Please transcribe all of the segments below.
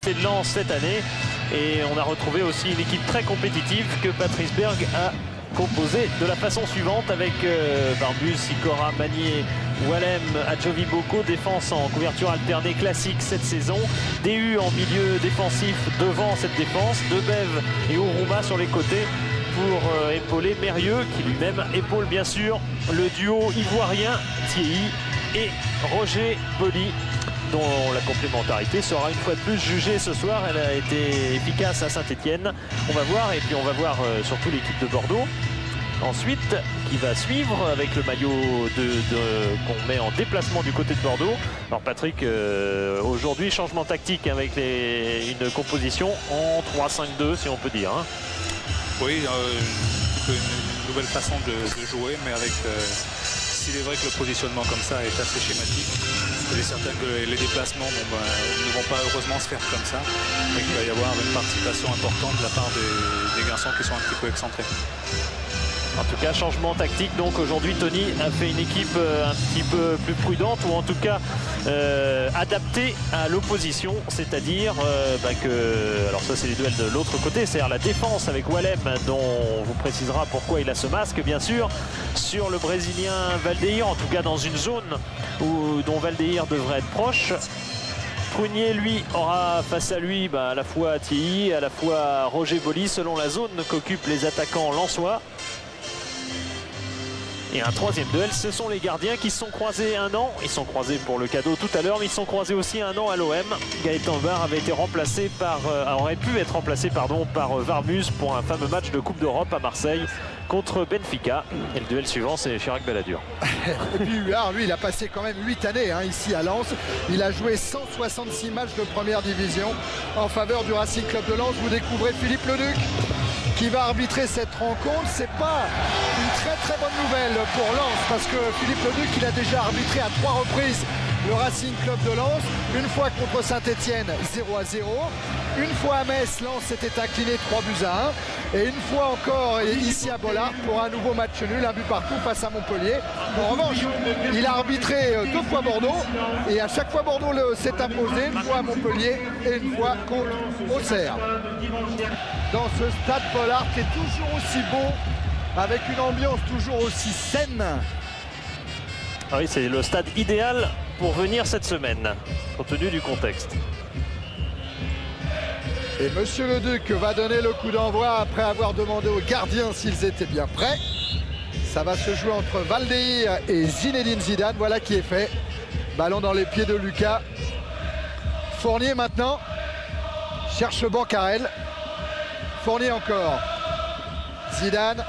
côté de Lens cette année. Et on a retrouvé aussi une équipe très compétitive que Patrice Berg a composée de la façon suivante avec Barbus, Sikora, Manier, Wallem, Adjovi Boko, défense en couverture alternée classique cette saison. DU en milieu défensif devant cette défense. Debev et Ourouma sur les côtés pour épauler Mérieux qui lui-même épaule bien sûr le duo ivoirien Thierry et Roger Boli, dont la complémentarité sera une fois de plus jugée ce soir. Elle a été efficace à Saint-Etienne. On va voir, et puis on va voir surtout l'équipe de Bordeaux ensuite qui va suivre avec le maillot qu'on met en déplacement du côté de Bordeaux. Alors Patrick, aujourd'hui changement tactique avec une composition en 3-5-2 si on peut dire. Hein. Oui, une nouvelle façon de jouer, mais avec s'il est vrai que le positionnement comme ça est assez schématique, il est certain que les déplacements ne vont pas heureusement se faire comme ça, et qu'il va y avoir une participation importante de la part des garçons qui sont un petit peu excentrés. En tout cas, changement tactique. Donc aujourd'hui, Tony a fait une équipe un petit peu plus prudente, ou en tout cas adaptée à l'opposition. C'est-à-dire que, alors ça c'est les duels de l'autre côté, c'est-à-dire la défense avec Wallem, dont on vous précisera pourquoi il a ce masque, bien sûr, sur le Brésilien Valdeir, en tout cas dans une zone dont Valdeir devrait être proche. Prunier, lui, aura face à lui à la fois Thierry, à la fois Roger Boli, selon la zone qu'occupent les attaquants lensois. Et un troisième duel, ce sont les gardiens qui se sont croisés un an. Ils sont croisés pour le cadeau tout à l'heure, mais ils se sont croisés aussi un an à l'OM. Gaëtan Var avait été remplacé aurait pu être remplacé par Varmus pour un fameux match de Coupe d'Europe à Marseille contre Benfica. Et le duel suivant, c'est Chirac Balladur. Et puis Huard, lui, il a passé quand même 8 années ici à Lens. Il a joué 166 matchs de première division en faveur du Racing Club de Lens. Vous découvrez Philippe Leduc qui va arbitrer cette rencontre. C'est pas une très très bonne nouvelle pour Lens, parce que Philippe Leduc, il a déjà arbitré à 3 reprises le Racing Club de Lens. Une fois contre Saint-Etienne, 0-0. Une fois à Metz, Lens s'était incliné 3-1. Et une fois encore ici à Bollard pour un nouveau match nul, un but partout face à Montpellier. En revanche, il a arbitré 2 fois Bordeaux, et à chaque fois Bordeaux s'est imposé, une fois à Montpellier et une fois contre Auxerre. Dans ce stade Bollard qui est toujours aussi beau, avec une ambiance toujours aussi saine. Ah oui, c'est le stade idéal pour venir cette semaine, compte tenu du contexte. Et Monsieur Leduc va donner le coup d'envoi après avoir demandé aux gardiens s'ils étaient bien prêts. Ça va se jouer entre Valdeir et Zinedine Zidane. Voilà qui est fait. Ballon dans les pieds de Lucas. Fournier maintenant cherche Bancarel. Fournier encore. Zidane.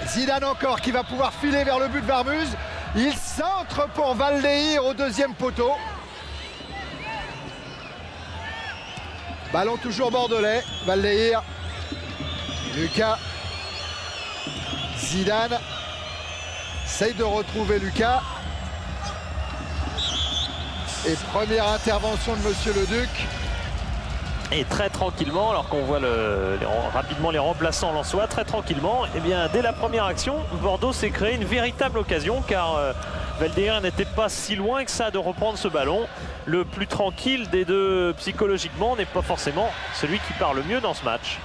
Zidane encore qui va pouvoir filer vers le but de Varmus. Il centre pour Valdeir au deuxième poteau. Ballon toujours bordelais. Valdeir. Lucas. Zidane. Essaye de retrouver Lucas. Et première intervention de Monsieur Leduc. Et très tranquillement, alors qu'on voit rapidement les remplaçants lensois, très tranquillement, et bien dès la première action, Bordeaux s'est créé une véritable occasion, car Valdeir n'était pas si loin que ça de reprendre ce ballon. Le plus tranquille des deux psychologiquement n'est pas forcément celui qui part le mieux dans ce match.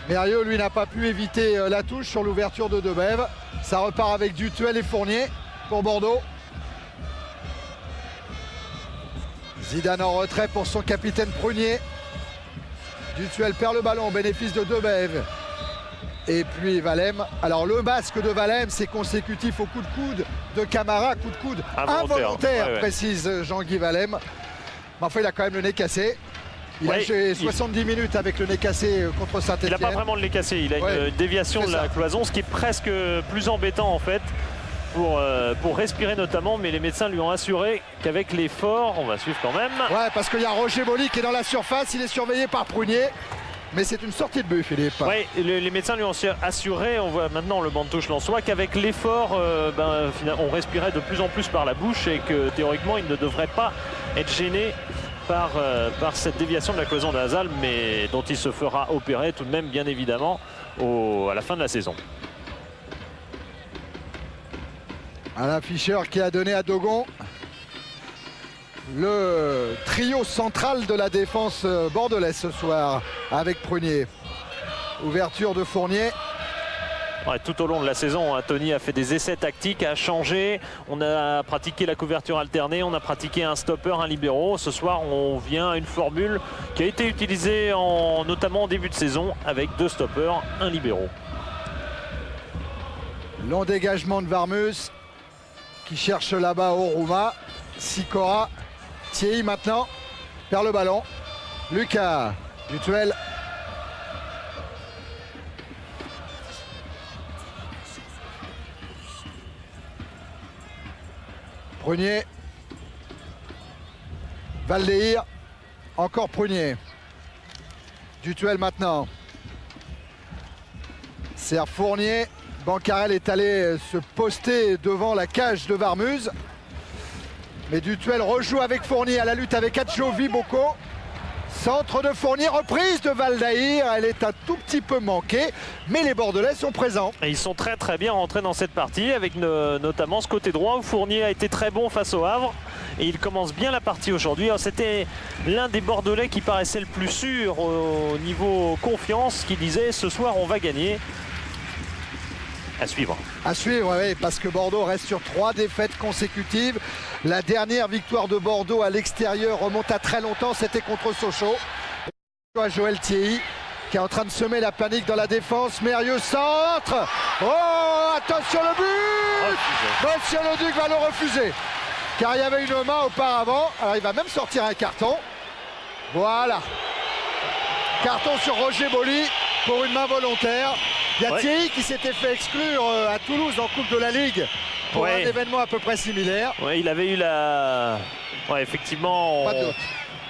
Mérieux, lui, n'a pas pu éviter la touche sur l'ouverture de Debev. Ça repart avec Dutuel et Fournier pour Bordeaux. Zidane en retrait pour son capitaine Prunier. Dutuel perd le ballon au bénéfice de Debev. Et puis Wallem. Alors le masque de Wallem, c'est consécutif au coup de coude de Camara. Coup de coude involontaire, ouais. Précise Jean-Guy Wallem. Mais enfin, il a quand même le nez cassé. Il a joué 70 minutes avec le nez cassé contre Saint-Etienne. Il n'a pas vraiment le nez cassé. Il a une déviation de la cloison, ce qui est presque plus embêtant en fait. Pour respirer notamment, mais les médecins lui ont assuré qu'avec l'effort, on va suivre quand même. Ouais, parce qu'il y a Roger Boli qui est dans la surface, il est surveillé par Prunier, mais c'est une sortie de but, Philippe. Oui, les médecins lui ont assuré, on voit maintenant le banc de touche lensois, qu'avec l'effort, on respirait de plus en plus par la bouche et que théoriquement, il ne devrait pas être gêné par cette déviation de la cloison nasale, mais dont il se fera opérer tout de même, bien évidemment, à la fin de la saison. Alain Fischer qui a donné à Dogon. le trio central de la défense bordelaise ce soir avec Prunier. Ouverture de Fournier. Ouais, tout au long de la saison, hein, Tony a fait des essais tactiques, a changé. On a pratiqué la couverture alternée, on a pratiqué un stopper, un libéro. Ce soir, on vient à une formule qui a été utilisée notamment en début de saison avec 2 stoppers, un libéro. Long dégagement de Varmus qui cherche là-bas Oruma. Sikora. Thierry maintenant perd le ballon. Lucas Dutuel. Prunier. Valdeir. Encore Prunier. Dutuel maintenant. Serre Fournier. Bancarel est allé se poster devant la cage de Varmuz. Mais Dutuel rejoue avec Fournier à la lutte avec Adjovi Boko. Centre de Fournier, reprise de Valdeir. Elle est un tout petit peu manquée, mais les Bordelais sont présents. Et ils sont très très bien rentrés dans cette partie, avec notamment ce côté droit où Fournier a été très bon face au Havre. Et il commence bien la partie aujourd'hui. C'était l'un des Bordelais qui paraissait le plus sûr au niveau confiance, qui disait ce soir on va gagner. À suivre. À suivre, oui, parce que Bordeaux reste sur 3 défaites consécutives. La dernière victoire de Bordeaux à l'extérieur remonte à très longtemps, c'était contre Sochaux. Joël Thierry qui est en train de semer la panique dans la défense. Mérieux centre. Oh, attention le but. Monsieur Leduc va le refuser. Car il y avait une main auparavant. Alors il va même sortir un carton. Voilà. Carton sur Roger Boli pour une main volontaire. Il y a Thierry qui s'était fait exclure à Toulouse en Coupe de la Ligue pour un événement à peu près similaire. Oui, il avait eu la... Ouais, effectivement,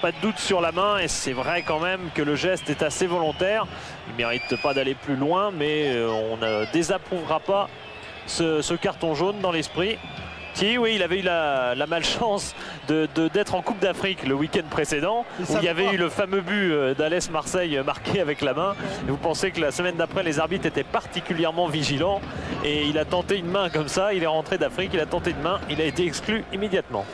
pas de doute sur la main, et c'est vrai quand même que le geste est assez volontaire. Il ne mérite pas d'aller plus loin, mais on ne désapprouvera pas ce carton jaune dans l'esprit. Thierry, oui, il avait eu la malchance d'être en Coupe d'Afrique le week-end précédent, où il y avait eu le fameux but d'Alès Marseille marqué avec la main. Et vous pensez que la semaine d'après, les arbitres étaient particulièrement vigilants. Et il a tenté une main comme ça, il est rentré d'Afrique, il a tenté une main, il a été exclu immédiatement.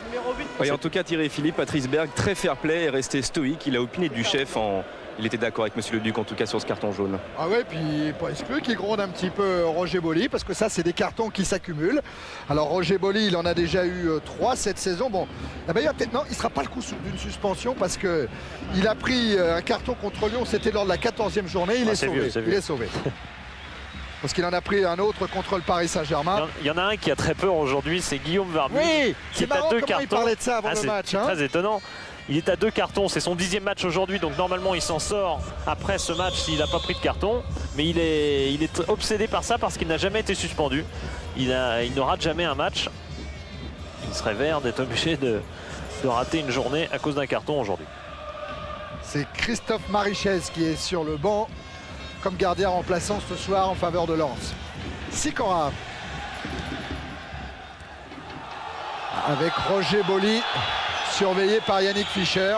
Oui, en tout cas, Thierry Philippe, Patrice Berg, très fair-play, est resté stoïque. Il a opiné du chef Il était d'accord avec Monsieur Leduc en tout cas sur ce carton jaune. Ah ouais, puis pas exclu qu'il gronde un petit peu Roger Boli, parce que ça c'est des cartons qui s'accumulent. Alors Roger Boli, il en a déjà eu 3 cette saison. Bon, d'ailleurs peut-être non, il ne sera pas le coup d'une suspension parce que il a pris un carton contre Lyon, c'était lors de la 14e journée, il est sauvé. Il est sauvé. Parce qu'il en a pris un autre contre le Paris Saint-Germain. Il y en a un qui a très peur aujourd'hui, c'est Guillaume Varmus. Oui, qui est à 2 cartons. Il parlait de ça avant le match. C'est très étonnant. Il est à 2 cartons, c'est son 10e match aujourd'hui, donc normalement il s'en sort après ce match s'il n'a pas pris de carton. Mais il est obsédé par ça parce qu'il n'a jamais été suspendu. Il ne rate jamais un match. Il serait vert d'être obligé de rater une journée à cause d'un carton aujourd'hui. C'est Christophe Marichez qui est sur le banc comme gardien remplaçant ce soir en faveur de Lens. Sikora avec Roger Boli, surveillé par Yannick Fischer.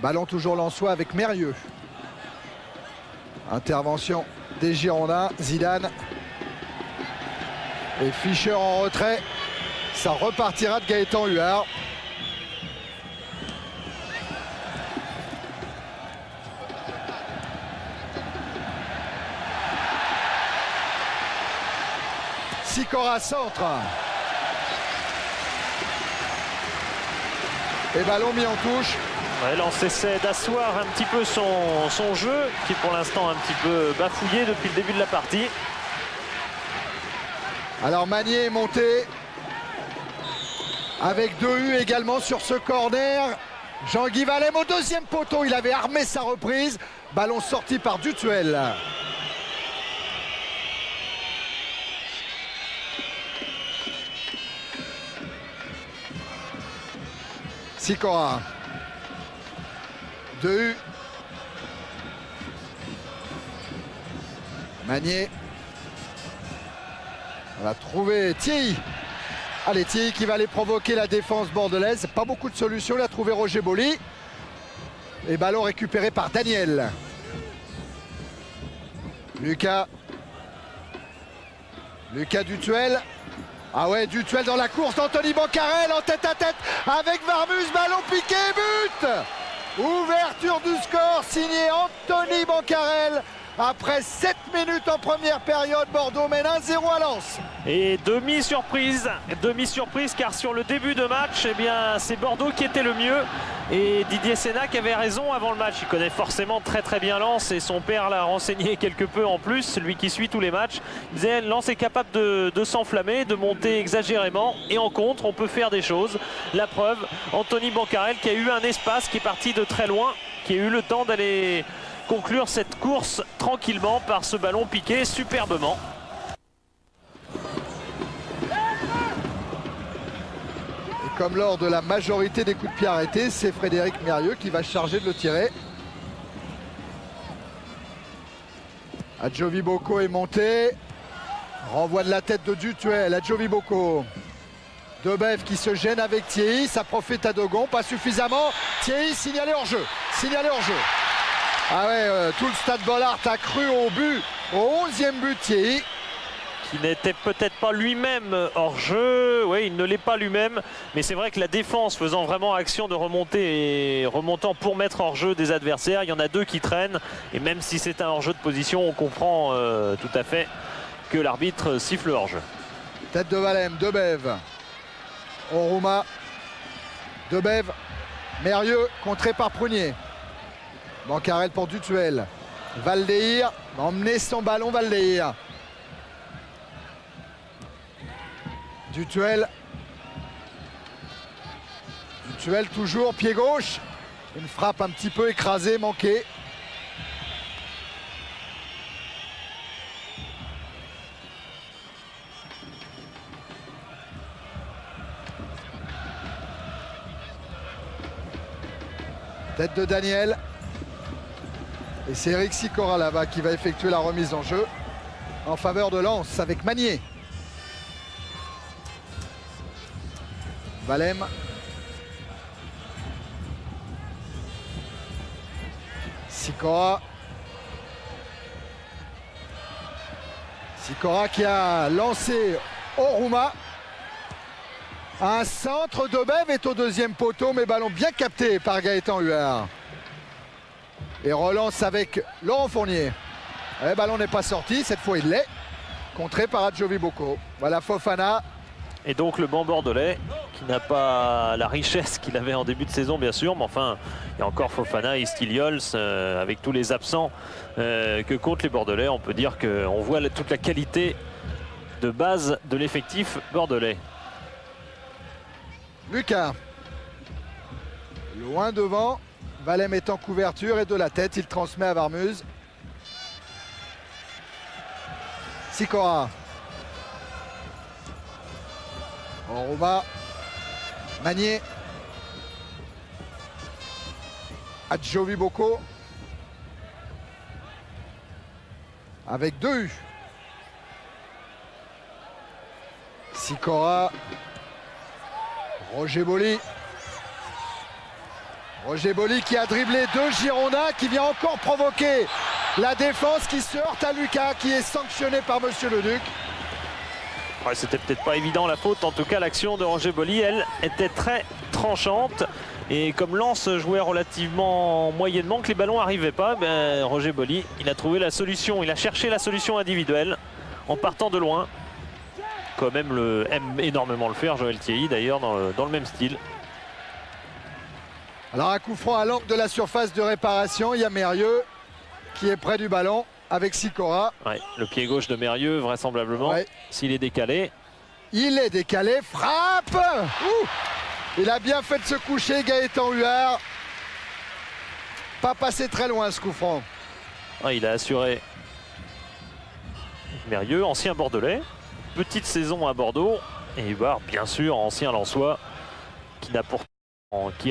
Ballon toujours lensois avec Mérieux. Intervention des Girondins, Zidane. Et Fischer en retrait. Ça repartira de Gaëtan Huard. Sikora centre. Et ballon mis en touche. Ouais, Lens essaie d'asseoir un petit peu son jeu, qui est pour l'instant un petit peu bafouillé depuis le début de la partie. Alors Magnier est monté avec 2 U également sur ce corner. Jean-Guy Valem au 2e poteau, il avait armé sa reprise. Ballon sorti par Dutuel. Sikora. 2 U. Magnier. On va trouver Thierry. Allez, Thierry qui va aller provoquer la défense bordelaise. Pas beaucoup de solutions. Il a trouvé Roger Boli. Et ballon récupéré par Daniel. Lucas. Lucas Dutuel. Ah ouais, Dutuel dans la course d'Anthony Bancarel en tête à tête avec Varmus, ballon piqué, but! Ouverture du score signé Anthony Bancarel. Après 7 minutes en première période, Bordeaux mène 1-0 à Lens. Et demi-surprise car sur le début de match, eh bien, c'est Bordeaux qui était le mieux. Et Didier Sénac avait raison avant le match. Il connaît forcément très bien Lens et son père l'a renseigné quelque peu en plus, lui qui suit tous les matchs. Il disait Lens est capable de s'enflammer, de monter exagérément et en contre, on peut faire des choses. La preuve, Anthony Bancarel qui a eu un espace, qui est parti de très loin, qui a eu le temps d'aller conclure cette course tranquillement par ce ballon piqué superbement. Et comme lors de la majorité des coups de pied arrêtés, c'est Frédéric Mérieux qui va charger de le tirer. Adjovi Boko est monté. Renvoi de la tête de Dutuel. Adjovi Boko. Debev qui se gêne avec Thierry. Ça profite à Dogon. Pas suffisamment. Thierry signalé hors jeu. Signalé hors jeu. Ah ouais, tout le stade Bollaert a cru au but, au 11e but Thierry. Qui n'était peut-être pas lui-même hors jeu, oui, il ne l'est pas lui-même, mais c'est vrai que la défense faisant vraiment action de remonter et remontant pour mettre hors jeu des adversaires, il y en a deux qui traînent, et même si c'est un hors jeu de position, on comprend tout à fait que l'arbitre siffle hors jeu. Tête de Valem, Debev, Oruma, Debev, Mérieux, contré par Prunier. Bancarel pour Dutuel. Valdeir, emmener son ballon, Valdeir. Dutuel. Dutuel toujours, pied gauche. Une frappe un petit peu écrasée, manquée. Tête de Daniel. Et c'est Eric Sicora là-bas qui va effectuer la remise en jeu en faveur de Lens avec Magnier. Valem. Sicora. Sicora qui a lancé Oruma. Un centre, Debev est au deuxième poteau, mais ballon bien capté par Gaëtan Huard. Et relance avec Laurent Fournier. Le ballon n'est pas sorti, cette fois il l'est. Contré par Adjovi Boko. Voilà Fofana. Et donc le banc bordelais qui n'a pas la richesse qu'il avait en début de saison bien sûr, mais enfin il y a encore Fofana et Styliols avec tous les absents que comptent les Bordelais. On peut dire qu'on voit toute la qualité de base de l'effectif bordelais. Lucas. Loin devant. Valem est en couverture et de la tête, il transmet à Varmuz. Sicora. Oruma. Magnier. Adjovi Boko. Avec 2 U. Sicora. Roger Boli. Roger Boli qui a dribblé 2 Girondins, qui vient encore provoquer la défense qui se heurte à Lucas, qui est sanctionné par Monsieur Leduc. Ouais, c'était peut-être pas évident la faute, en tout cas l'action de Roger Boli, elle, était très tranchante. Et comme Lens jouait relativement moyennement, que les ballons n'arrivaient pas, ben, Roger Boli, il a trouvé la solution, il a cherché la solution individuelle en partant de loin. Quand même aime énormément le faire, Joël Thierry d'ailleurs, dans le même style. Alors un coup franc à l'angle de la surface de réparation, il y a Mérieux qui est près du ballon avec Sicora. Ouais, le pied gauche de Mérieux vraisemblablement, ouais. S'il est décalé. Il est décalé, frappe. Ouh, il a bien fait de se coucher Gaëtan Huard. Pas passé très loin ce coup franc. Ouais, il a assuré Mérieux, ancien bordelais. Petite saison à Bordeaux. Et Huard, bien sûr, ancien Lensois, qui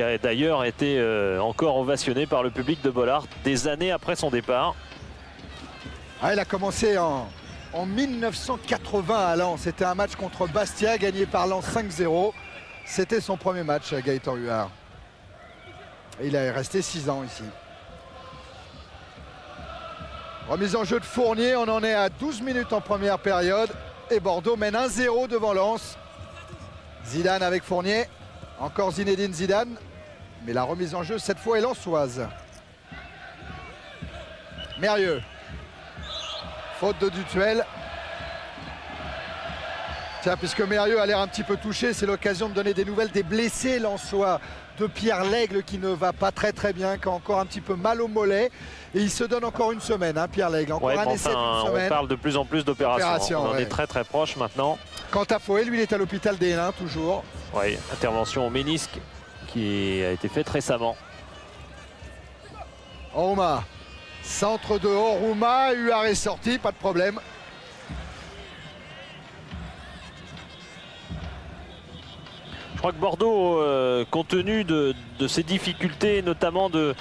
a d'ailleurs été encore ovationné par le public de Bollaert des années après son départ. Ah, il a commencé en 1980 à Lens. C'était un match contre Bastia, gagné par Lens 5-0. C'était son premier match, Gaëtan Huard. Il est resté 6 ans ici. Remise en jeu de Fournier, on en est à 12 minutes en première période. et Bordeaux mène 1-0 devant Lens. Zidane avec Fournier. Encore Zinedine Zidane. Mais la remise en jeu cette fois est lensoise. Mérieux. Faute de Dutuel. Tiens, puisque Mérieux a l'air un petit peu touché, c'est l'occasion de donner des nouvelles des blessés lensois, de Pierre Lègle qui ne va pas très bien, qui a encore un petit peu mal au mollet. Et il se donne encore une semaine, hein, Pierre Lègle. Encore un essai d'une semaine. On parle de plus en plus d'opérations. On en est très proche maintenant. Quant à Foé, lui, il est à l'hôpital des Nains, toujours. Oui, intervention au ménisque qui a été faite récemment. Oruma. Centre de Oruma, Huard est sorti, pas de problème. Je crois que Bordeaux, compte tenu de ses difficultés, notamment de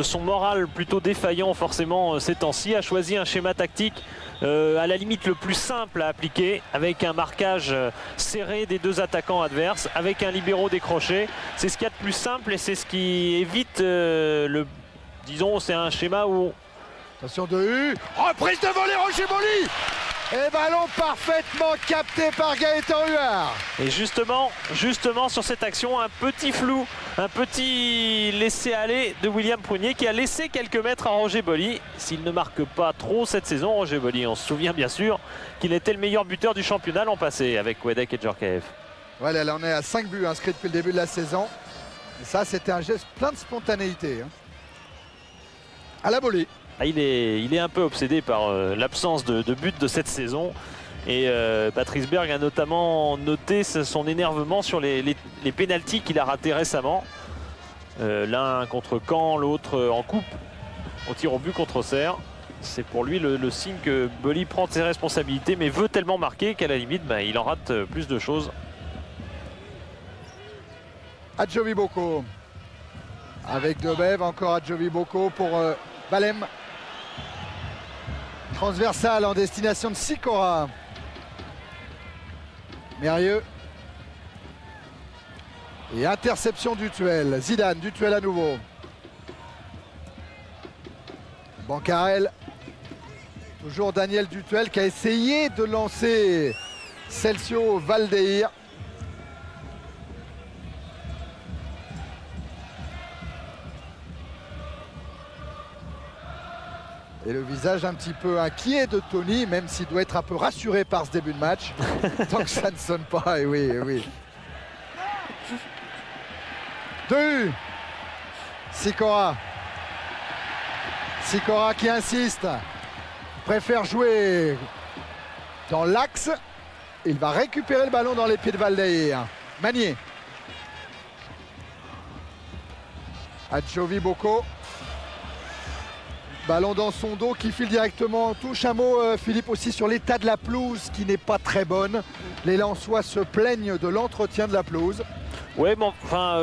son moral plutôt défaillant forcément ces temps-ci, a choisi un schéma tactique à la limite le plus simple à appliquer, avec un marquage serré des deux attaquants adverses, avec un libéro décroché. C'est ce qu'il y a de plus simple et c'est ce qui évite disons, c'est un schéma où... Attention de U, reprise de volée Roger Boli. Et ballon parfaitement capté par Gaëtan Huard. Et justement sur cette action, un petit flou, un petit laisser-aller de William Prunier qui a laissé quelques mètres à Roger Boli. S'il ne marque pas trop cette saison, Roger Boli, on se souvient bien sûr qu'il était le meilleur buteur du championnat l'an passé avec Wedek et Djorkaeff. Voilà, là on est à 5 buts inscrits depuis le début de la saison. Et ça, c'était un geste plein de spontanéité. Hein. À la Boli. Il est un peu obsédé par l'absence de but de cette saison. Et Patrice Berg a notamment noté son énervement sur les pénaltys qu'il a ratés récemment. L'un contre Caen, l'autre en coupe, au tir au but contre Auxerre. C'est pour lui le signe que Boli prend ses responsabilités, mais veut tellement marquer qu'à la limite, il en rate plus de choses. Adjovi Boko. Avec Debev, encore Adjovi Boko pour Valem. Transversal en destination de Sikora. Mérieux. Et interception Dutuel. Zidane, Dutuel à nouveau. Bancarel. Toujours Daniel Dutuel qui a essayé de lancer Celcio Valdeir. Et le visage un petit peu inquiet de Tony, même s'il doit être un peu rassuré par ce début de match. Tant que ça ne sonne pas, et oui, et oui. 2. Sikora. Sikora qui insiste. Préfère jouer dans l'axe. Il va récupérer le ballon dans les pieds de Valdeir. Magnier. Adjovi Boko. Ballon dans son dos qui file directement en touche. Un mot, Philippe, aussi sur l'état de la pelouse qui n'est pas très bonne. Les Lensois se plaignent de l'entretien de la pelouse. Ouais, bon, enfin...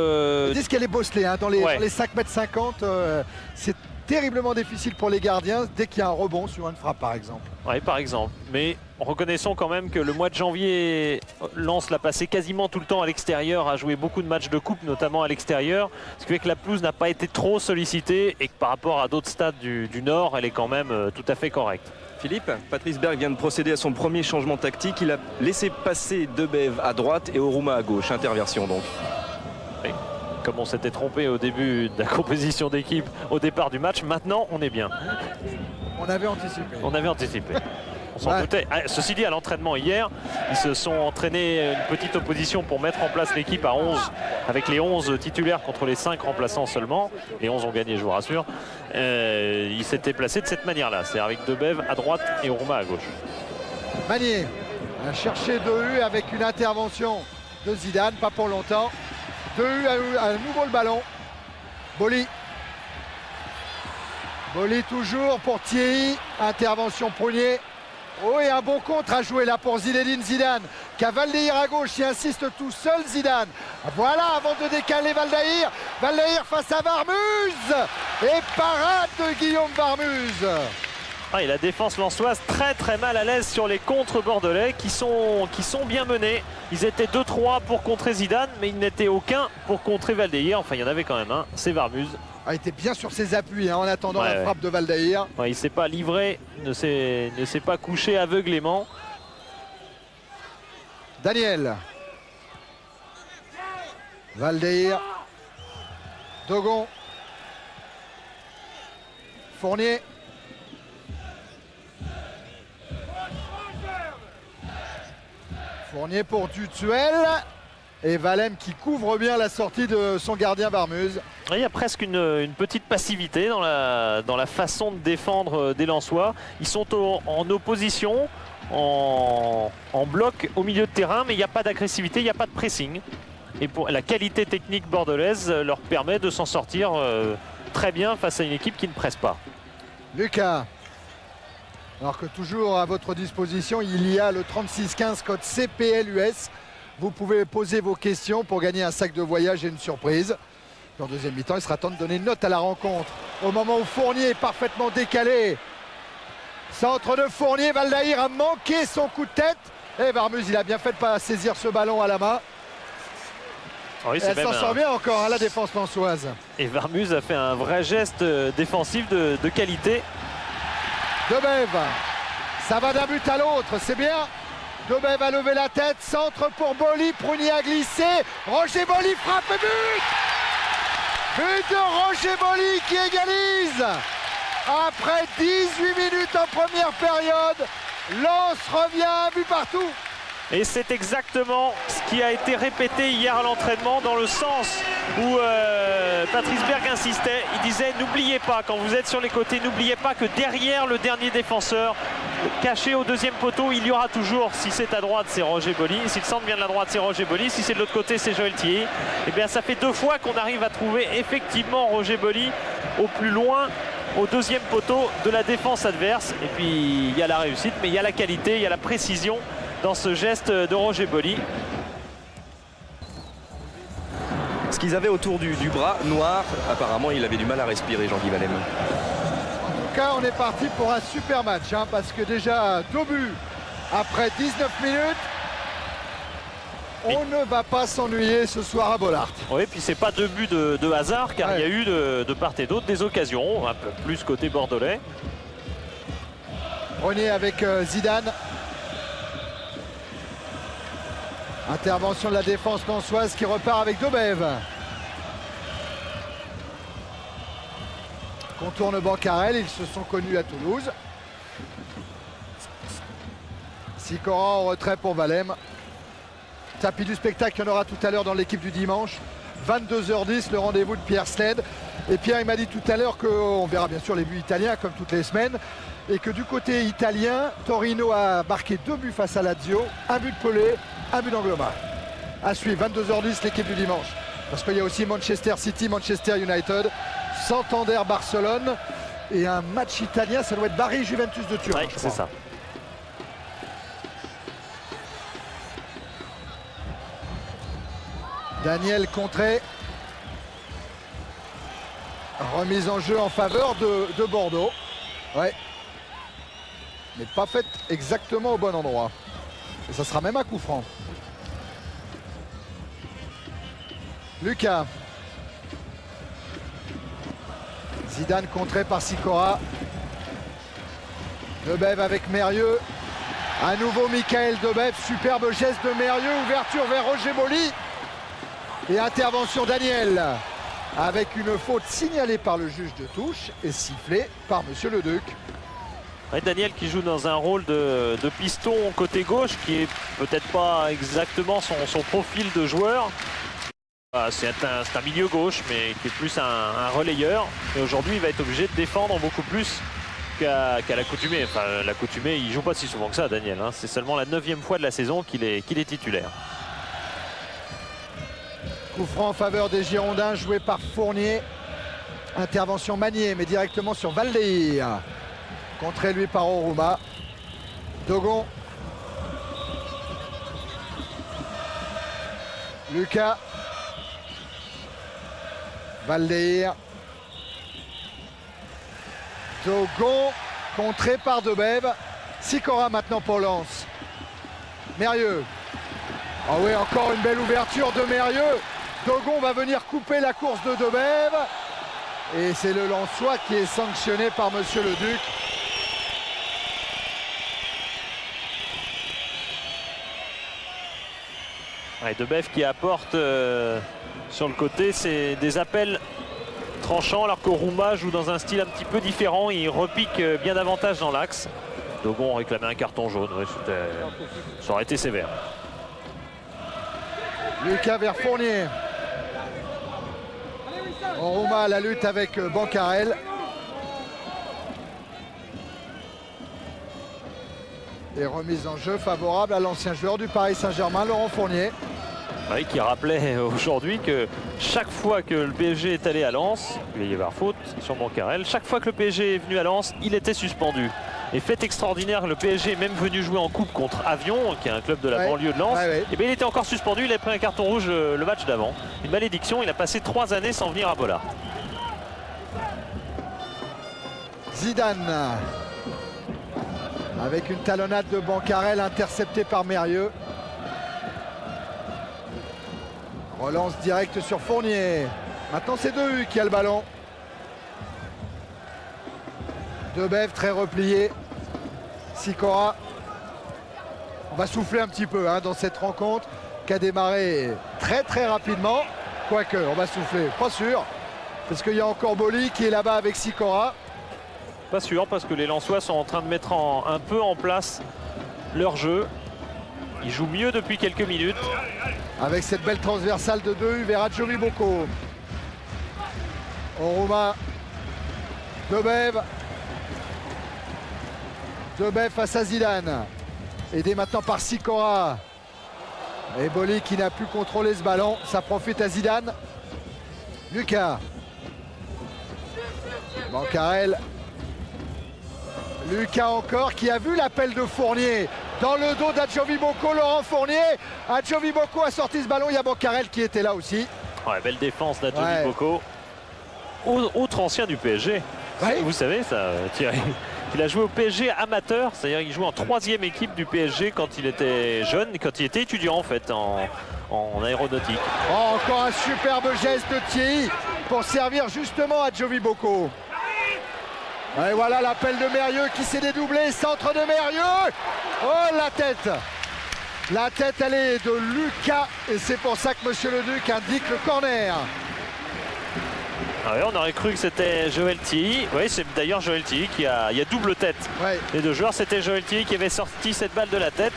Ils disent qu'elle est bosselée, hein, dans les 5,50 m. C'est terriblement difficile pour les gardiens dès qu'il y a un rebond sur une frappe, par exemple. Oui, par exemple. Mais reconnaissons quand même que le mois de janvier, Lens l'a passé quasiment tout le temps à l'extérieur, a joué beaucoup de matchs de coupe, notamment à l'extérieur. Ce qui fait que la pelouse n'a pas été trop sollicitée et que par rapport à d'autres stades du Nord, elle est quand même tout à fait correcte. Philippe, Patrice Berg vient de procéder à son premier changement tactique. Il a laissé passer Debev à droite et Oruma à gauche. Interversion donc. Oui. Comme on s'était trompé au début de la composition d'équipe au départ du match, maintenant on est bien. On avait anticipé. On avait anticipé. On s'en doutait. Ceci dit, à l'entraînement hier, ils se sont entraînés une petite opposition pour mettre en place l'équipe à 11, avec les 11 titulaires contre les 5 remplaçants seulement. Les 11 ont gagné, je vous rassure. Ils s'étaient placés de cette manière-là, c'est avec Debev à droite et Oruma à gauche. Magnier a cherché Dehu avec une intervention de Zidane, pas pour longtemps. Dehu a à nouveau le ballon. Boli. Boli toujours pour Thierry. Intervention Prunier. Oh, et un bon contre à jouer là pour Zinedine Zidane qui a Valdeir à gauche, il insiste tout seul Zidane. Voilà, avant de décaler Valdeir. Valdeir face à Varmuz. Et parade de Guillaume Varmuz. Et la défense lensoise très mal à l'aise sur les contres bordelais qui sont bien menés. Ils étaient 2-3 pour contrer Zidane, mais il n'était aucun pour contrer Valdeir. Enfin, il y en avait quand même un, c'est Varmuz. Il était bien sur ses appuis en attendant la frappe de Valdeir. Il ne s'est pas livré, ne s'est pas couché aveuglément. Daniel. Valdeir. Dogon. Fournier. Fournier pour Dutuel. Et Valem qui couvre bien la sortie de son gardien Varmuse. Il y a presque une petite passivité dans la façon de défendre des Lensois. Ils sont en opposition, en bloc au milieu de terrain, mais il n'y a pas d'agressivité, il n'y a pas de pressing. Et pour la qualité technique bordelaise leur permet de s'en sortir très bien face à une équipe qui ne presse pas. Lucas. Alors que toujours à votre disposition, il y a le 3615 code CPLUS. Vous pouvez poser vos questions pour gagner un sac de voyage et une surprise. En deuxième mi-temps, il sera temps de donner une note à la rencontre. Au moment où Fournier est parfaitement décalé. Centre de Fournier, Valdeir a manqué son coup de tête. Et Varmuse, il a bien fait de ne pas saisir ce ballon à la main. Oui, elle s'en sort bien encore à la défense lensoise. Et Varmuse a fait un vrai geste défensif de qualité. Debev, ça va d'un but à l'autre, c'est bien. Debev a levé la tête, centre pour Boli, Prunier a glissé. Roger Boli frappe et but. But de Roger Boli qui égalise. Après 18 minutes en première période, Lens revient à un but partout. Et c'est exactement ce qui a été répété hier à l'entraînement dans le sens où Patrice Berg insistait. Il disait n'oubliez pas, quand vous êtes sur les côtés, n'oubliez pas que derrière le dernier défenseur, caché au deuxième poteau, il y aura toujours, si c'est à droite, c'est Roger Boli. Si le centre vient de la droite, c'est Roger Boli. Si c'est de l'autre côté, c'est Joël Thier. Et bien ça fait 2 fois qu'on arrive à trouver effectivement Roger Boli au plus loin, au deuxième poteau de la défense adverse. Et puis il y a la réussite, mais il y a la qualité, il y a la précision dans ce geste de Roger Boli. Ce qu'ils avaient autour du bras noir, apparemment il avait du mal à respirer, Jean-Guy Valem. En tout cas, on est parti pour un super match, hein, parce que déjà 2 buts après 19 minutes. On ne va pas s'ennuyer ce soir à Bollaert. Oui, puis c'est pas 2 buts de hasard, car il y a eu de part et d'autre des occasions, un peu plus côté bordelais. Renier avec Zidane. Intervention de la défense lensoise qui repart avec Dobev. Contourne Bancarel, ils se sont connus à Toulouse. Sikora en retrait pour Valem. Tapis du spectacle, il y en aura tout à l'heure dans l'équipe du dimanche. 22h10, le rendez-vous de Pierre Sled. Et Pierre, il m'a dit tout à l'heure qu'on verra bien sûr les buts italiens comme toutes les semaines. Et que du côté italien, Torino a marqué 2 buts face à Lazio, 1 but de Pelé, 1 but d'Angloma. À suivre, 22h10, l'équipe du dimanche. Parce qu'il y a aussi Manchester City, Manchester United, Santander, Barcelone. Et un match italien, ça doit être Bari, Juventus de Turin. Oui, c'est ça. Daniel Contré. Remise en jeu en faveur de Bordeaux. Ouais. Mais pas faite exactement au bon endroit. Et ça sera même un coup franc. Lucas. Zidane contré par Sikora. Debev avec Mérieux. À nouveau Michael Debev. Superbe geste de Mérieux. Ouverture vers Roger Boli. Et intervention Daniel. Avec une faute signalée par le juge de touche et sifflée par Monsieur Leduc. Ouais, Daniel qui joue dans un rôle de piston côté gauche qui est peut-être pas exactement son profil de joueur. C'est un milieu gauche mais qui est plus un relayeur. Et aujourd'hui il va être obligé de défendre beaucoup plus qu'à l'accoutumée. Enfin l'accoutumée il joue pas si souvent que ça Daniel. Hein. C'est seulement la 9e fois de la saison qu'il est titulaire. Coup franc en faveur des Girondins joué par Fournier. Intervention Magnier mais directement sur Valdeir. Contré lui par Oruma. Dogon. Lucas. Valdeir. Dogon. Contré par Debev. Sikora maintenant pour Lens. Mérieux. Ah oui, encore une belle ouverture de Mérieux. Dogon va venir couper la course de Debev. Et c'est le Lensois qui est sanctionné par Monsieur Leduc. Ouais, Debev qui apporte sur le côté, c'est des appels tranchants, alors qu'Oruma joue dans un style un petit peu différent. Il repique bien davantage dans l'axe. Dogon réclamait un carton jaune. Ouais, ça aurait été sévère. Lucas vers Fournier. Oruma, la lutte avec Bancarel. Et remise en jeu favorable à l'ancien joueur du Paris Saint-Germain, Laurent Fournier. Oui, qui rappelait aujourd'hui que chaque fois que le PSG est allé à Lens, il y avait faute sur Bancarel, chaque fois que le PSG est venu à Lens, il était suspendu. Et fait extraordinaire, le PSG est même venu jouer en coupe contre Avion, qui est un club de la banlieue de Lens. Et bien il était encore suspendu, il a pris un carton rouge le match d'avant. Une malédiction, il a passé 3 années sans venir à Bollard. Zidane. Avec une talonnade de Bancarel interceptée par Mérieux. Relance directe sur Fournier. Maintenant c'est Dehu qui a le ballon. Debev très replié. Sikora. On va souffler un petit peu dans cette rencontre qui a démarré très rapidement. Quoique, on va souffler, pas sûr. Parce qu'il y a encore Boli qui est là-bas avec Sikora. Pas sûr, parce que les Lensois sont en train de mettre un peu en place leur jeu. Ils jouent mieux depuis quelques minutes. Avec cette belle transversale de Dehu vers Adjovi Boko. Oruma. Debev. Debev face à Zidane. Aidé maintenant par Sikora. Et Boli qui n'a plus contrôlé ce ballon. Ça profite à Zidane. Lucas. Bancarel. Lucas encore qui a vu l'appel de Fournier dans le dos d'Adjovi Boko. Laurent Fournier. Adjovi Boko a sorti ce ballon. Il y a Bancarel qui était là aussi. Ouais, belle défense d'Adjovi Boko. Autre ancien du PSG. Ouais. Vous savez ça, Thierry. Il a joué au PSG amateur, c'est-à-dire qu'il joue en 3e équipe du PSG quand il était jeune, quand il était étudiant en fait en aéronautique. Oh, encore un superbe geste de Thierry pour servir justement Adjovi Boko. Et voilà l'appel de Mérieux qui s'est dédoublé, centre de Mérieux. Oh la tête. La tête elle est de Lucas et c'est pour ça que Monsieur Leduc indique le corner. Ah ouais, on aurait cru que c'était Joël Thierry. Oui, c'est d'ailleurs Joël Thierry il y a double tête. Ouais. Les deux joueurs, c'était Joël Thierry qui avait sorti cette balle de la tête.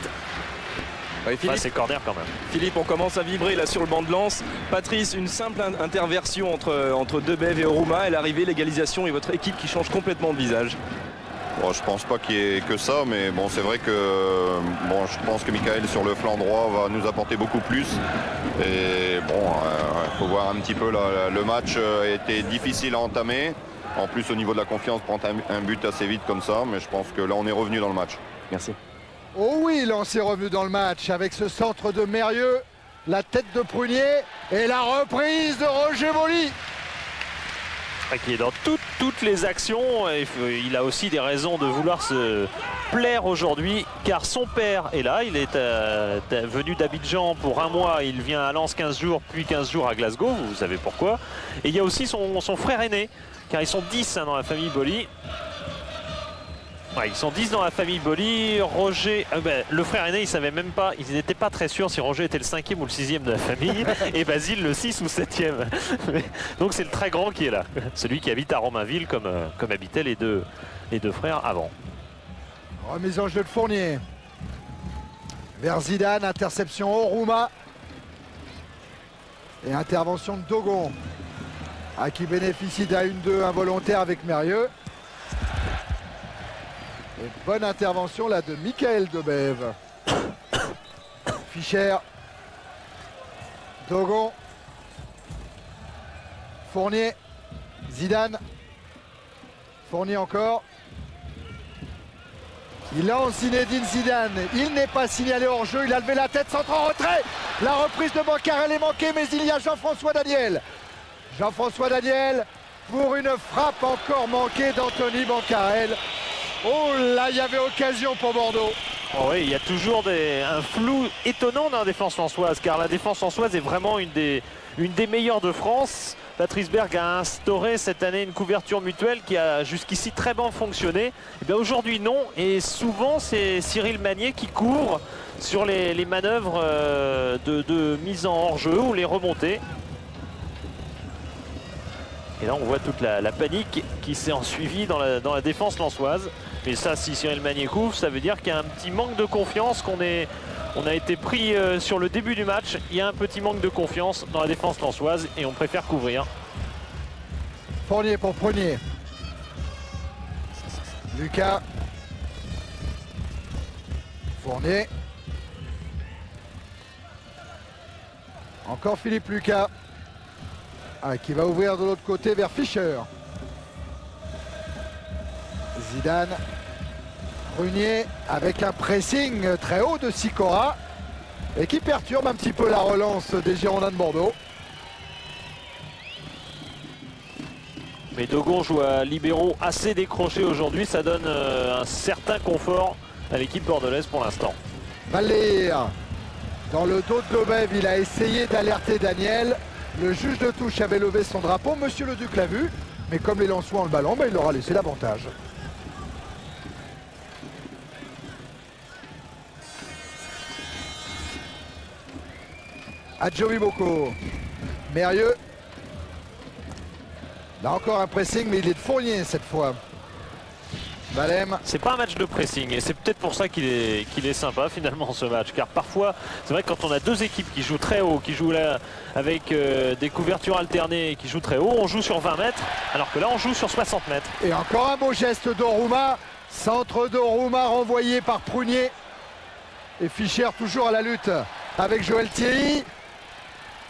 Ouais, Philippe, c'est corner quand même. Philippe, on commence à vibrer là sur le banc de Lens. Patrice, une simple interversion entre Debev et Oruma. Et l'arrivée, l'égalisation et votre équipe qui change complètement de visage. Bon, je pense pas qu'il y ait que ça, mais bon, c'est vrai que je pense que Michael sur le flanc droit va nous apporter beaucoup plus. Et bon, faut voir un petit peu là, le match était difficile à entamer. En plus, au niveau de la confiance, prendre un but assez vite comme ça, mais je pense que là, on est revenu dans le match. Merci. Oh oui, là, on s'est revenu dans le match avec ce centre de Mérieux, la tête de Prunier et la reprise de Roger Boli. Qui est dans toutes les actions. Il a aussi des raisons de vouloir se plaire aujourd'hui car son père est là. Il est venu d'Abidjan pour 1 mois. Il vient à Lens 15 jours, puis 15 jours à Glasgow. Vous savez pourquoi. Et il y a aussi son frère aîné, car ils sont 10 dans la famille Boli. Ouais, ils sont 10 dans la famille Boli. Roger, le frère aîné, il savait même pas, ils n'étaient pas très sûrs si Roger était le 5e ou le 6e de la famille et Basile le 6 ou 7e. Donc c'est le très grand qui est là, celui qui habite à Romainville comme habitaient les deux frères avant. Remise en jeu de Fournier. Vers Zidane, interception Oruma. Et intervention de Dogon. Qui bénéficie d'un 1-2 involontaire avec Mérieux. Et bonne intervention là de Michael Debev. Fischer. Dogon. Fournier. Zidane. Fournier encore. Il lance Zinedine Zidane. Il n'est pas signalé hors jeu. Il a levé la tête, centre en retrait. La reprise de Bancarel est manquée, mais il y a Jean-François Daniel. Jean-François Daniel pour une frappe encore manquée d'Anthony Bancarel. Oh là, il y avait occasion pour Bordeaux. Oh oui, il y a toujours un flou étonnant dans la défense lensoise, car la défense lensoise est vraiment une des meilleures de France. Patrice Berg a instauré cette année une couverture mutuelle qui a jusqu'ici très bien fonctionné. Et bien aujourd'hui non, et souvent c'est Cyril Magnier qui couvre sur les manœuvres de mise en hors-jeu ou les remontées. Et là on voit toute la panique qui s'est ensuivie dans la défense lensoise. Et ça, si Cyril Magnier couvre, ça veut dire qu'il y a un petit manque de confiance, on a été pris sur le début du match. Il y a un petit manque de confiance dans la défense lensoise et on préfère couvrir. Fournier pour Prunier. Lucas. Fournier. Encore Philippe Lucas. Qui va ouvrir de l'autre côté vers Fischer. Zidane. Prunier avec un pressing très haut de Sikora et qui perturbe un petit peu la relance des Girondins de Bordeaux. Mais Dogon joue à libéraux assez décroché aujourd'hui, ça donne un certain confort à l'équipe bordelaise pour l'instant. Valléir dans le dos de Dobev, il a essayé d'alerter Daniel. Le juge de touche avait levé son drapeau, Monsieur le Duc l'a vu, mais comme les Lensois ont le ballon, il leur a laissé l'avantage. Adjovi Boko. Mérieux. Là encore un pressing, mais il est de Fournier cette fois. Valem. C'est pas un match de pressing et c'est peut-être pour ça qu'il est sympa finalement ce match. Car parfois, c'est vrai que quand on a deux équipes qui jouent très haut, qui jouent là avec des couvertures alternées et qui jouent très haut, on joue sur 20 mètres, alors que là on joue sur 60 mètres. Et encore un beau geste d'Oruma. Centre d'Oruma renvoyé par Prunier. Et Fischer toujours à la lutte avec Joël Thierry.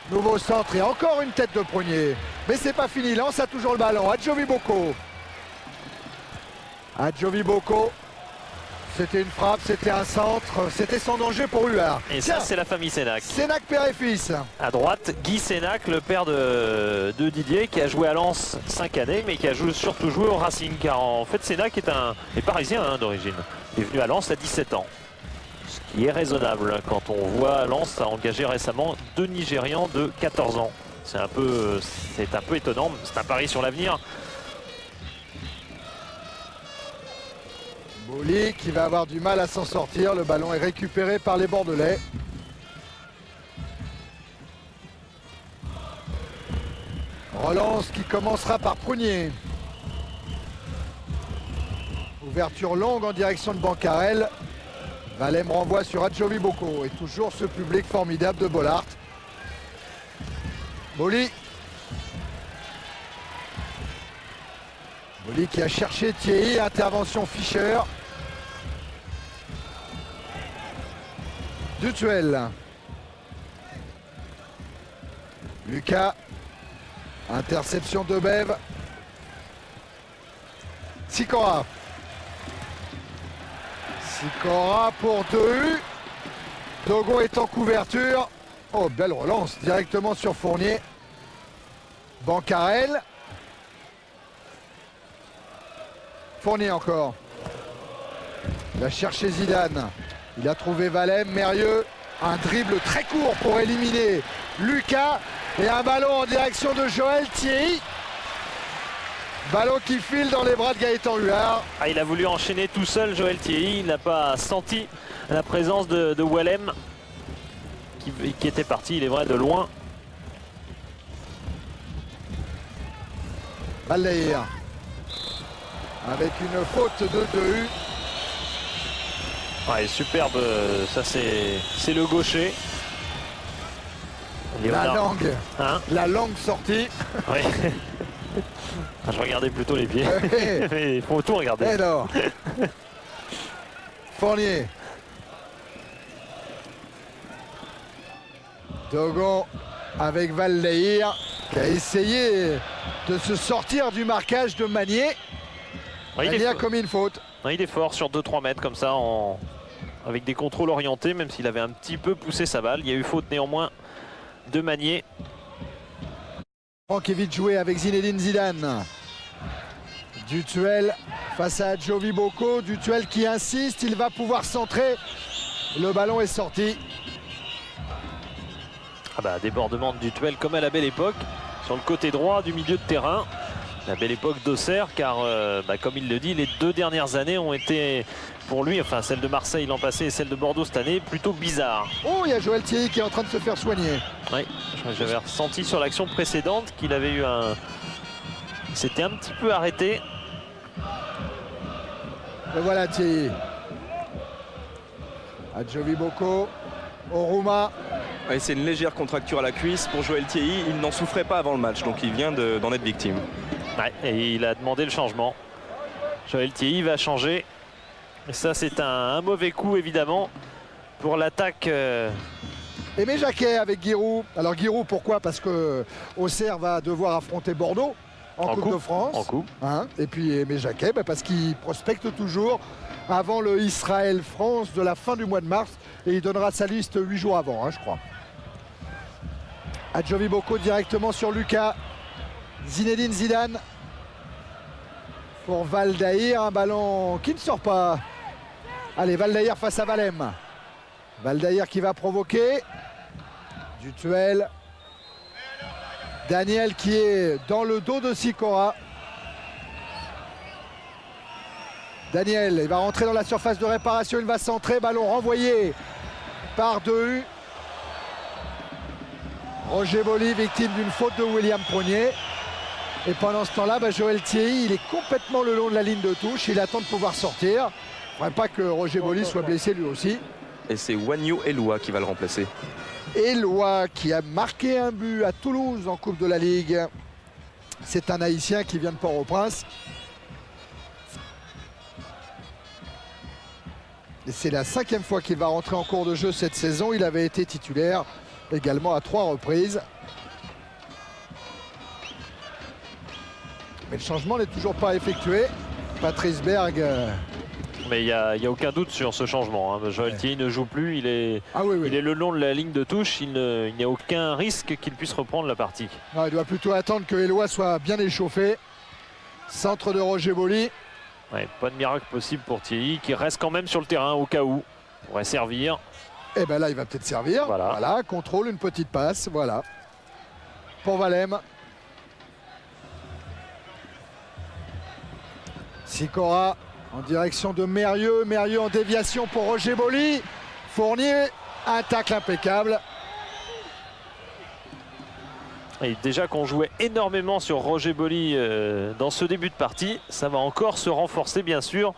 Nouveau centre et encore une tête de Prunier. Mais c'est pas fini, Lens a toujours le ballon. Adjovi Boko. Adjovi Boko. C'était une frappe, c'était un centre, c'était sans danger pour Huard. Et ça, c'est la famille Sénac. Sénac père et fils. À droite, Guy Sénac, le père de Didier, qui a joué à Lens 5 années, mais qui a surtout joué au Racing. Car en fait, Sénac est parisien d'origine. Il est venu à Lens à 17 ans. Ce qui est raisonnable quand on voit Lens a engagé récemment 2 Nigérians de 14 ans. C'est un peu étonnant, c'est un pari sur l'avenir. Bouli qui va avoir du mal à s'en sortir. Le ballon est récupéré par les Bordelais. Relance qui commencera par Prunier. Ouverture longue en direction de Bancarel. Valem renvoie sur Adjovi Boko. Et toujours ce public formidable de Bollard. Bouli. Bouli qui a cherché Thierry. Intervention Fischer. Dutuel. Lucas. Interception de Bev. Sikora. Sikora pour 2U. Dogon est en couverture. Oh, belle relance directement sur Fournier. Bancarel. Fournier encore. Il a cherché Zidane. Il a trouvé Valem. Mérieux. Un dribble très court pour éliminer Lucas. Et un ballon en direction de Joël Thierry. Ballon qui file dans les bras de Gaëtan Huard. Ah, il a voulu enchaîner tout seul Joël Thierry. Il n'a pas senti la présence de Wallem qui était parti, il est vrai, de loin. Valleir. Avec une faute de 2U. Ouais, superbe, ça c'est le gaucher. La langue. Hein, la langue sortie. oui. Je regardais plutôt les pieds. Mais il faut tout regarder. Alors. Fournier. Dogon avec Valleir qui a essayé de se sortir du marquage de Magnier. Ouais, Magnier a commis une faute. Ouais, il est fort sur 2-3 mètres comme ça, avec des contrôles orientés, même s'il avait un petit peu poussé sa balle. Il y a eu faute néanmoins de Magnier. Franck est vite joué avec Zinedine Zidane. Dutuel face à Adjovi Boko. Dutuel qui insiste, il va pouvoir centrer. Le ballon est sorti. Ah bah, débordement de Dutuel comme à la belle époque. sur le côté droit du milieu de terrain. La belle époque d'Auxerre, car comme il le dit, les 2 dernières années ont été pour lui, enfin celle de Marseille l'an passé et celle de Bordeaux cette année, plutôt bizarres. Oh, il y a Joël Thierry qui est en train de se faire soigner. Oui, j'avais ressenti sur l'action précédente qu'il avait eu un... Il s'était un petit peu arrêté. Et voilà Thierry. Adjovi Boko, Oruma. Ouais, c'est une légère contracture à la cuisse pour Joël Thierry. Il n'en souffrait pas avant le match, donc il vient d'en être victime. Ouais, et il a demandé le changement. Joël Thierry va changer. Et ça, c'est un mauvais coup, évidemment, pour l'attaque. Aimé Jacquet avec Giroud. Alors Giroud, pourquoi? Parce que Auxerre va devoir affronter Bordeaux en Coupe de France. En coupe. Hein, et puis Aimé Jacquet, parce qu'il prospecte toujours avant le Israël-France de la fin du mois de mars. Et il donnera sa liste 8 jours avant, je crois. Adjovi Boko directement sur Lucas. Zinedine Zidane pour Valdaïr, un ballon qui ne sort pas. Allez, Valdaïr face à Valem. Valdaïr qui va provoquer. Dutuel. Daniel qui est dans le dos de Sikora. Daniel, il va rentrer dans la surface de réparation, il va centrer, ballon renvoyé par Dehu. Roger Boli, victime d'une faute de William Pronier. Et pendant ce temps-là, Joël Thierry, il est complètement le long de la ligne de touche. Il attend de pouvoir sortir. Il ne faudrait pas que Roger Boli soit blessé lui aussi. Et c'est Wagno Eloi qui va le remplacer. Eloi qui a marqué un but à Toulouse en Coupe de la Ligue. C'est un Haïtien qui vient de Port-au-Prince. Et c'est la 5e fois qu'il va rentrer en cours de jeu cette saison. Il avait été titulaire également à 3 reprises. Mais le changement n'est toujours pas effectué. Patrice Berg. Mais il n'y a aucun doute sur ce changement. Joël Thierry ne joue plus. Il est le long de la ligne de touche. Il n'y a aucun risque qu'il puisse reprendre la partie. Non, il doit plutôt attendre que Eloi soit bien échauffé. Centre de Roger Boli. Ouais, pas de miracle possible pour Thierry, qui reste quand même sur le terrain au cas où. Il pourrait servir. Et bien là, il va peut-être servir. Voilà, contrôle, une petite passe. Voilà. Pour Valem. Sikora en direction de Mérieux. Mérieux en déviation pour Roger Boli. Fournier, un tacle impeccable. Et déjà qu'on jouait énormément sur Roger Boli dans ce début de partie, ça va encore se renforcer bien sûr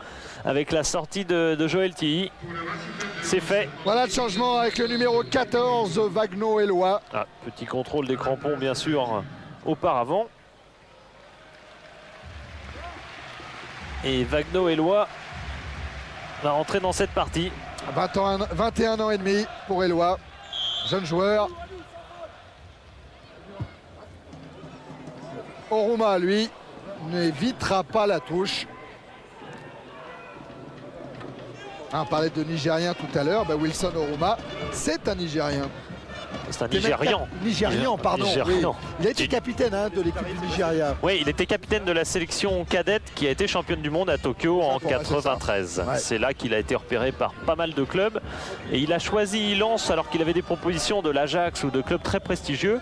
avec la sortie de Joël Thierry. C'est fait. Voilà le changement avec le numéro 14, Wagno Eloi. Petit contrôle des crampons bien sûr auparavant. Et Wagno Eloi va rentrer dans cette partie. 21 ans et demi pour Eloi, jeune joueur. Oruma, lui, n'évitera pas la touche. On parlait de Nigérien tout à l'heure. Wilson Oruma, c'est un Nigérien. C'est un Nigérian. Nigérian, pardon. Nigérian. Oui. Il a été capitaine de l'équipe du Nigeria. Oui, il était capitaine de la sélection cadette qui a été championne du monde à Tokyo en 93. C'est là qu'il a été repéré par pas mal de clubs. Et il a choisi Lens alors qu'il avait des propositions de l'Ajax ou de clubs très prestigieux.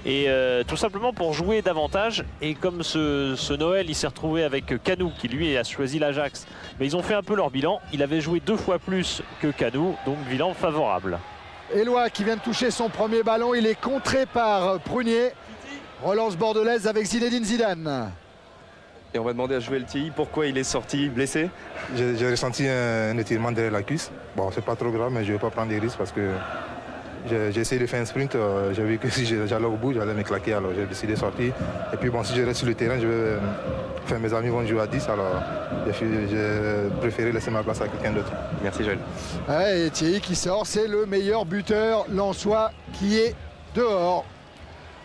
Et tout simplement pour jouer davantage. Et comme ce Noël, il s'est retrouvé avec Kanou qui lui a choisi l'Ajax. Mais ils ont fait un peu leur bilan. Il avait joué 2 fois plus que Kanou, donc bilan favorable. Eloi qui vient de toucher son premier ballon, il est contré par Prunier. Relance bordelaise avec Zinedine Zidane. Et on va demander à Joël Thierry pourquoi il est sorti blessé. J'ai ressenti un étirement derrière la cuisse. Bon, c'est pas trop grave, mais je ne vais pas prendre des risques parce que j'ai essayé de faire un sprint. J'ai vu que si j'allais au bout, j'allais me claquer. Alors j'ai décidé de sortir. Et puis bon, si je reste sur le terrain, mes amis vont jouer à 10. Alors j'ai préféré laisser ma place à quelqu'un d'autre. Merci Joël. Et Thierry qui sort, c'est le meilleur buteur lensois qui est dehors.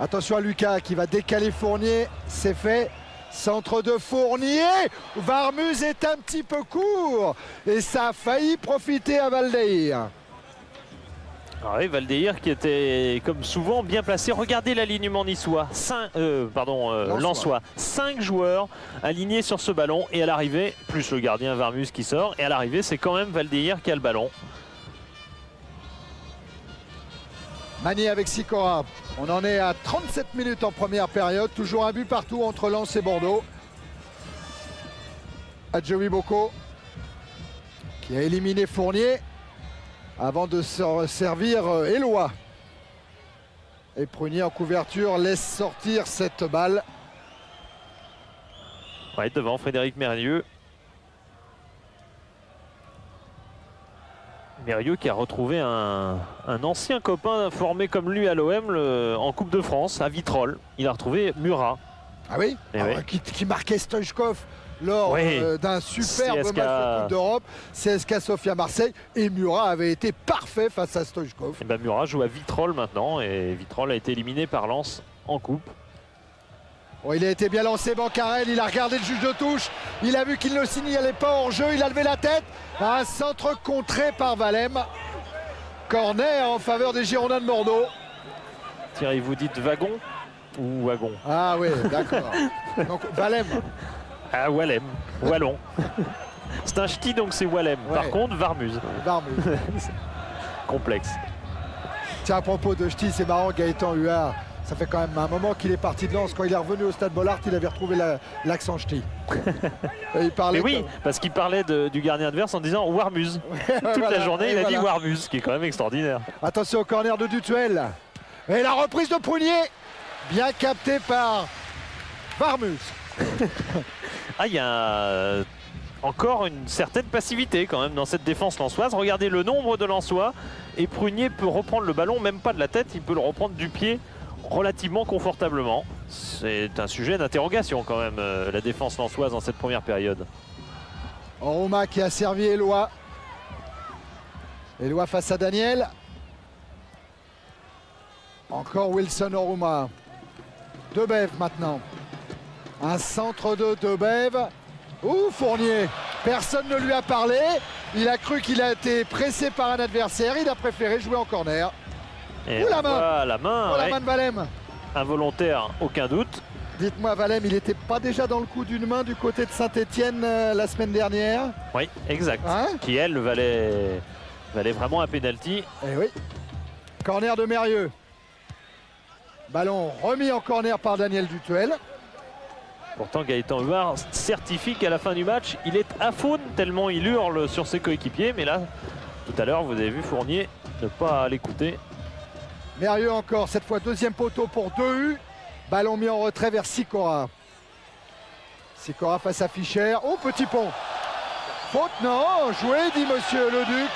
Attention à Lucas qui va décaler Fournier. C'est fait. Centre de Fournier. Varmuz est un petit peu court. Et ça a failli profiter à Valdaïr. Oui, Valdaïr qui était comme souvent bien placé. Regardez l'alignement niçois. Lensois. 5 joueurs alignés sur ce ballon. Et à l'arrivée, plus le gardien Varmuz qui sort. Et à l'arrivée, c'est quand même Valdaïr qui a le ballon. Magny avec Sikora. On en est à 37 minutes en première période. Toujours un but partout entre Lens et Bordeaux. Adjovi Boko qui a éliminé Fournier avant de se servir Eloi. Et Prunier en couverture laisse sortir cette balle. Ouais, devant Frédéric Mérieux. Mérieux qui a retrouvé un ancien copain formé comme lui à l'OM en Coupe de France, à Vitrolles. Il a retrouvé Murat. Ah oui, qui marquait Stoichkov lors d'un superbe match de Coupe d'Europe. CSKA Sofia Marseille. Et Murat avait été parfait face à Stoichkov. Et ben Murat joue à Vitrolles maintenant. Et Vitrolles a été éliminé par Lens en Coupe. Bon, il a été bien lancé, Bancarel, il a regardé le juge de touche, il a vu qu'il ne signalait pas hors jeu, il a levé la tête, un centre contré par Valem. Corner en faveur des Girondins de Bordeaux. Thierry, vous dites wagon ou wagon? Ah oui, d'accord. Donc Valem. Ah, Wallem, Wallon. C'est un ch'ti, donc c'est Wallem. Ouais. Par contre, Varmuz. Varmuz. Complexe. Tiens, à propos de ch'ti, c'est marrant, Gaëtan Huard. Ça fait quand même un moment qu'il est parti de Lens. Quand il est revenu au Stade Bollaert, il avait retrouvé l'accent ch'ti. Il parlait. Mais oui, parce qu'il parlait du gardien adverse en disant Warmuz. Toute la journée, il a dit Warmuz, ce qui est quand même extraordinaire. Attention au corner de Dutuel. Et la reprise de Prunier, bien captée par Varmuz. Ah, il y a encore une certaine passivité quand même dans cette défense lensoise. Regardez le nombre de Lensois. Et Prunier peut reprendre le ballon, même pas de la tête, il peut le reprendre du pied relativement confortablement. C'est un sujet d'interrogation quand même, la défense lensoise dans cette première période. Oruma qui a servi Eloi. Eloi face à Daniel. Encore Wilson Oruma. Debev maintenant. Un centre de Debev. Ouh, Fournier. Personne ne lui a parlé. Il a cru qu'il a été pressé par un adversaire. Il a préféré jouer en corner. Et la main. La main, la main de Valem. Involontaire, aucun doute. Dites-moi, Valem, il n'était pas déjà dans le coup d'une main du côté de Saint-Etienne la semaine dernière? Oui, exact. Hein, qui, elle, valait vraiment un pénalty. Eh oui. Corner de Mérieux. Ballon remis en corner par Daniel Dutuel. Pourtant, Gaëtan Huard certifie qu'à la fin du match, il est à faune tellement il hurle sur ses coéquipiers. Mais là, tout à l'heure, vous avez vu Fournier ne pas l'écouter. Mérieux encore, cette fois deuxième poteau pour 2U. Ballon mis en retrait vers Sikora. Sikora face à Fischer. Oh, petit pont. Faute, non, joué, dit monsieur Leduc.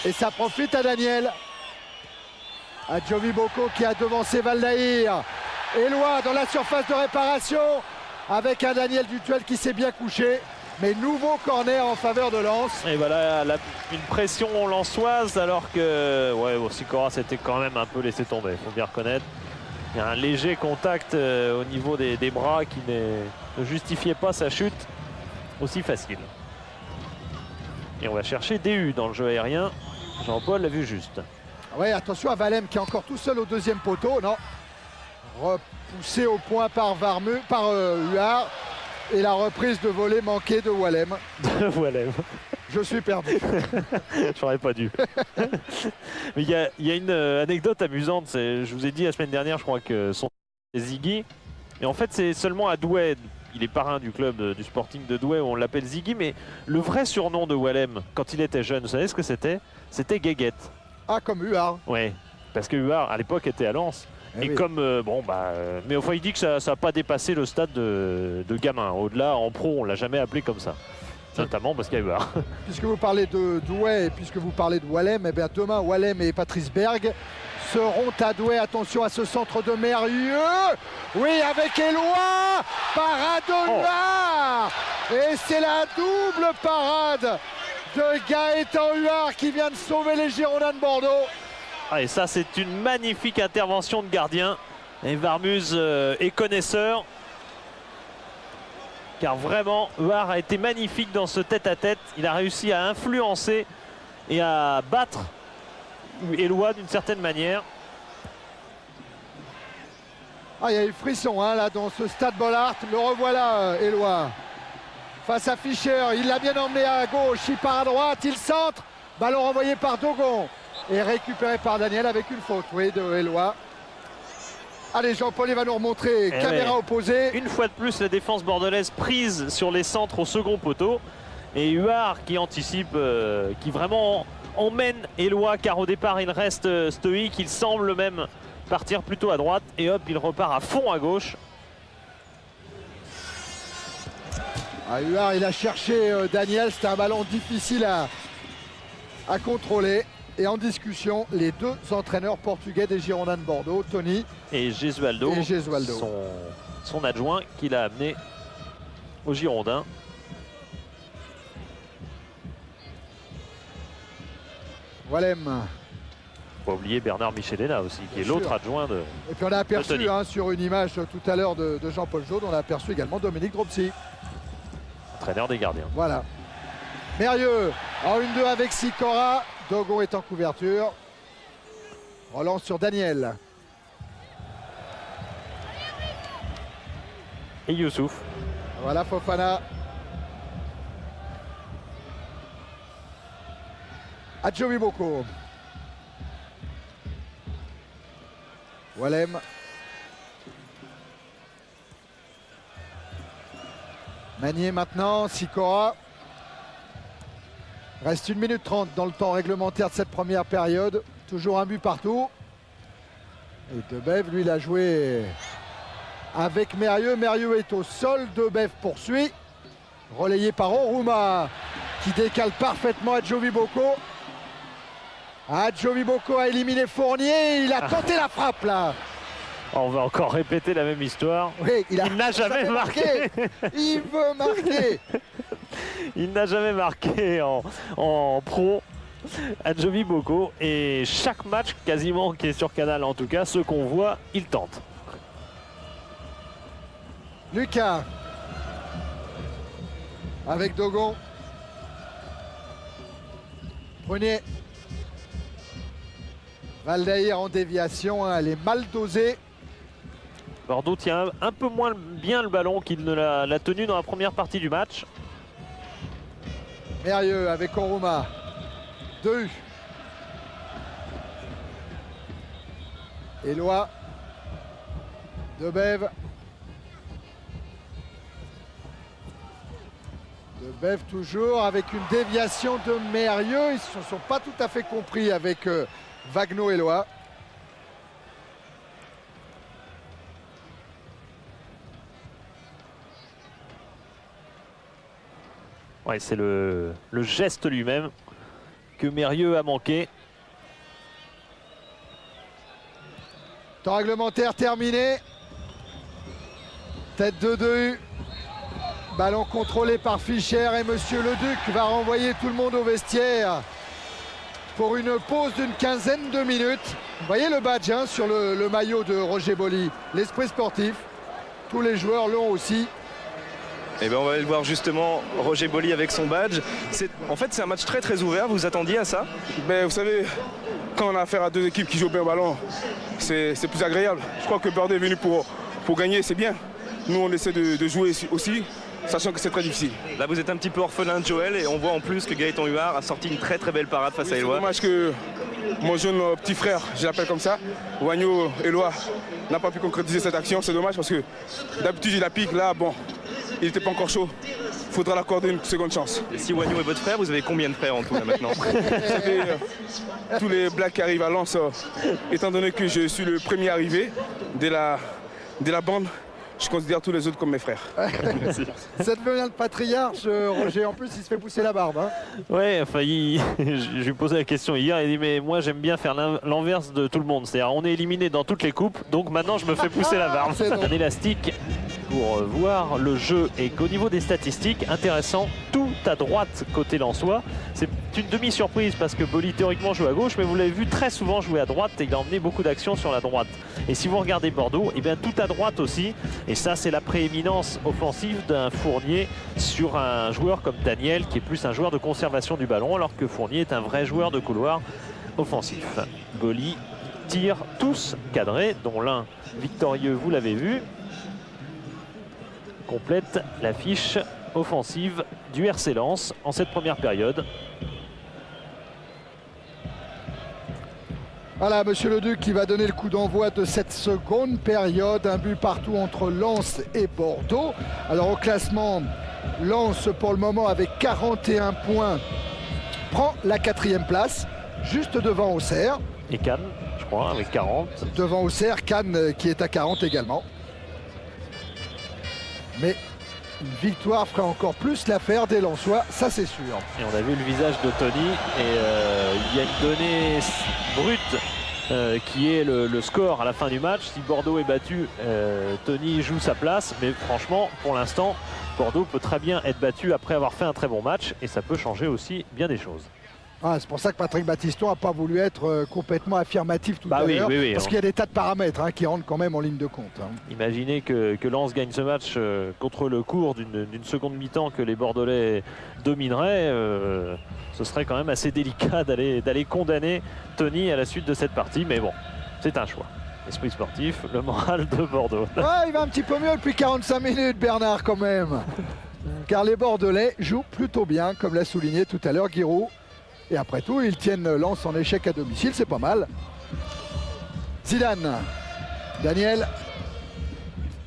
Et ça profite à Daniel. Adjovi Boko qui a devancé Valdaïr. Eloi dans la surface de réparation avec un Daniel Dutuel qui s'est bien couché. Mais nouveau corner en faveur de Lens. Et voilà une pression lensoise alors que Sikora s'était quand même un peu laissé tomber, il faut bien reconnaître. Il y a un léger contact au niveau des bras qui ne justifiait pas sa chute aussi facile. Et on va chercher DU dans le jeu aérien. Jean-Paul l'a vu juste. Oui, attention à Valem qui est encore tout seul au deuxième poteau. Non. Repoussé au point par Huard. Et la reprise de volée manquée de Wallem. Wallem. Je suis perdu. J'aurais pas dû. Mais il y a une anecdote amusante. Je vous ai dit la semaine dernière, je crois que son est Ziggy. Et en fait, c'est seulement à Douai. Il est parrain du club du Sporting de Douai où on l'appelle Ziggy. Mais le vrai surnom de Wallem, quand il était jeune, vous savez ce que c'était? C'était Guéguette. Ah, comme Huard. Oui, parce que Huard, à l'époque, était à Lens. Et oui. comme, mais enfin, il dit que ça n'a pas dépassé le stade de gamin. Au-delà, en pro, on ne l'a jamais appelé comme ça. Notamment parce qu'il y a Huard. Puisque vous parlez de Douai et puisque vous parlez de Wallem, eh bien demain, Wallem et Patrice Berg seront à Douai. Attention à ce centre de Mérieux. Oui, avec Eloi. Parade de Huard. Et c'est la double parade de Gaëtan Huard qui vient de sauver les Girondins de Bordeaux. Ah, et ça, c'est une magnifique intervention de gardien. Et Varmuz est connaisseur. Car vraiment, Huard a été magnifique dans ce tête-à-tête. Il a réussi à influencer et à battre Eloi d'une certaine manière. Ah, il y a eu frisson là dans ce Stade Bollaert. Le revoilà, Eloi. Face à Fischer, il l'a bien emmené à gauche, il part à droite, il centre. Ballon renvoyé par Dogon. Et récupéré par Daniel avec une faute, oui, de Eloi. Allez, Jean-Paul, il va nous remontrer caméra opposée. Une fois de plus, la défense bordelaise prise sur les centres au second poteau. Et Huard qui anticipe, qui vraiment emmène Eloi, car au départ, il reste stoïque. Il semble même partir plutôt à droite. Et hop, il repart à fond à gauche. Huard, il a cherché Daniel. C'était un ballon difficile à contrôler. Et en discussion, les deux entraîneurs portugais des Girondins de Bordeaux, Tony et Gesualdo, son adjoint qui l'a amené aux Girondins. Walem. Pas oublier Bernard Michelena aussi, qui est l'autre adjoint de. Et puis on a aperçu sur une image tout à l'heure de Jean-Paul Jaude, on a aperçu également Dominique Dropsy. Entraîneur des gardiens. Voilà. Mérieux en 1-2 avec Sikora. Dogon est en couverture. Relance sur Daniel. Et Youssouf. Voilà Fofana. Adjovi Boko. Walem. Manier maintenant, Sikora. Reste 1 minute 30 dans le temps réglementaire de cette première période. Toujours un but partout. Et Debev, lui, il a joué avec Mérieux. Mérieux est au sol. Debev poursuit. Relayé par Oruma, qui décale parfaitement Adjovi Boko. Adjovi Boko a éliminé Fournier. Il a tenté la frappe, là. On va encore répéter la même histoire. Oui, il n'a jamais marqué. Il veut marquer. Il n'a jamais marqué en pro, Adjovi Boko. Et chaque match, quasiment, qui est sur Canal en tout cas, ce qu'on voit, il tente. Lucas. Avec Dogon. Prunier. Valdeir en déviation, elle est mal dosée. Bordeaux tient un peu moins bien le ballon qu'il ne l'a tenu dans la première partie du match. Mérieux avec Oruma. 2. Eloi. Debev. Debev toujours avec une déviation de Mérieux. Ils ne se sont pas tout à fait compris avec Wagno Eloi. Ouais, c'est le geste lui-même que Mérieux a manqué. Temps réglementaire terminé. Tête de 2. Ballon contrôlé par Fischer et Monsieur Leduc va renvoyer tout le monde au vestiaire pour une pause d'une quinzaine de minutes. Vous voyez le badge sur le maillot de Roger Boly. L'esprit sportif. Tous les joueurs l'ont aussi. Et bien on va aller le voir justement, Roger Boly avec son badge. En fait c'est un match très très ouvert, vous vous attendiez à ça? Ben, vous savez, quand on a affaire à deux équipes qui jouent bien au ballon, c'est plus agréable. Je crois que Bordeaux est venu pour gagner, c'est bien. Nous on essaie de jouer aussi, sachant que c'est très difficile. Là vous êtes un petit peu orphelin de Joël et on voit en plus que Gaëtan Huard a sorti une très très belle parade face à Eloi. C'est dommage que mon jeune petit frère, je l'appelle comme ça, Wagno Eloi, n'a pas pu concrétiser cette action. C'est dommage parce que d'habitude il la pique, là bon, il n'était pas encore chaud. Il faudra l'accorder une seconde chance. Et si Wagno est votre frère, vous avez combien de frères en tout là maintenant? Vous savez, tous les blacks qui arrivent à Lens, étant donné que je suis le premier arrivé de la bande, je considère tous les autres comme mes frères. Ça devient le patriarche, Roger. En plus, il se fait pousser la barbe. Ouais, enfin, je lui posais la question hier. Il dit mais moi j'aime bien faire l'inverse de tout le monde. C'est-à-dire on est éliminé dans toutes les coupes, donc maintenant je me fais pousser la barbe. Un élastique pour voir le jeu et qu'au niveau des statistiques, intéressant, tout à droite côté lensois. C'est une demi-surprise parce que Boly théoriquement joue à gauche, mais vous l'avez vu très souvent jouer à droite et il a emmené beaucoup d'actions sur la droite. Et si vous regardez Bordeaux, et bien tout à droite aussi. Et ça, c'est la prééminence offensive d'un Fournier sur un joueur comme Daniel, qui est plus un joueur de conservation du ballon, alors que Fournier est un vrai joueur de couloir offensif. Boly tire tous cadrés, dont l'un victorieux, vous l'avez vu. Complète l'affiche offensive du RC Lens en cette première période. Voilà, Monsieur Leduc qui va donner le coup d'envoi de cette seconde période. Un but partout entre Lens et Bordeaux. Alors au classement, Lens pour le moment avec 41 points prend la 4e place, juste devant Auxerre. Et Cannes, je crois, avec 40. Devant Auxerre, Cannes qui est à 40 également. Mais une victoire ferait encore plus l'affaire des Lensois, ça c'est sûr. Et on a vu le visage de Tony et il y a une donnée brute qui est le score à la fin du match. Si Bordeaux est battu, Tony joue sa place, mais franchement pour l'instant Bordeaux peut très bien être battu après avoir fait un très bon match et ça peut changer aussi bien des choses. Ah, c'est pour ça que Patrick Battiston n'a pas voulu être complètement affirmatif tout à l'heure, parce qu'il y a des tas de paramètres qui rentrent quand même en ligne de compte. Imaginez que Lens gagne ce match contre le cours d'une seconde mi-temps que les Bordelais domineraient. Ce serait quand même assez délicat d'aller condamner Tony à la suite de cette partie. Mais bon, c'est un choix. Esprit sportif, le moral de Bordeaux. Ouais, il va un petit peu mieux depuis 45 minutes, Bernard, quand même. Car les Bordelais jouent plutôt bien, comme l'a souligné tout à l'heure Giroud. Et après tout, ils tiennent Lens en échec à domicile, c'est pas mal. Zidane, Daniel,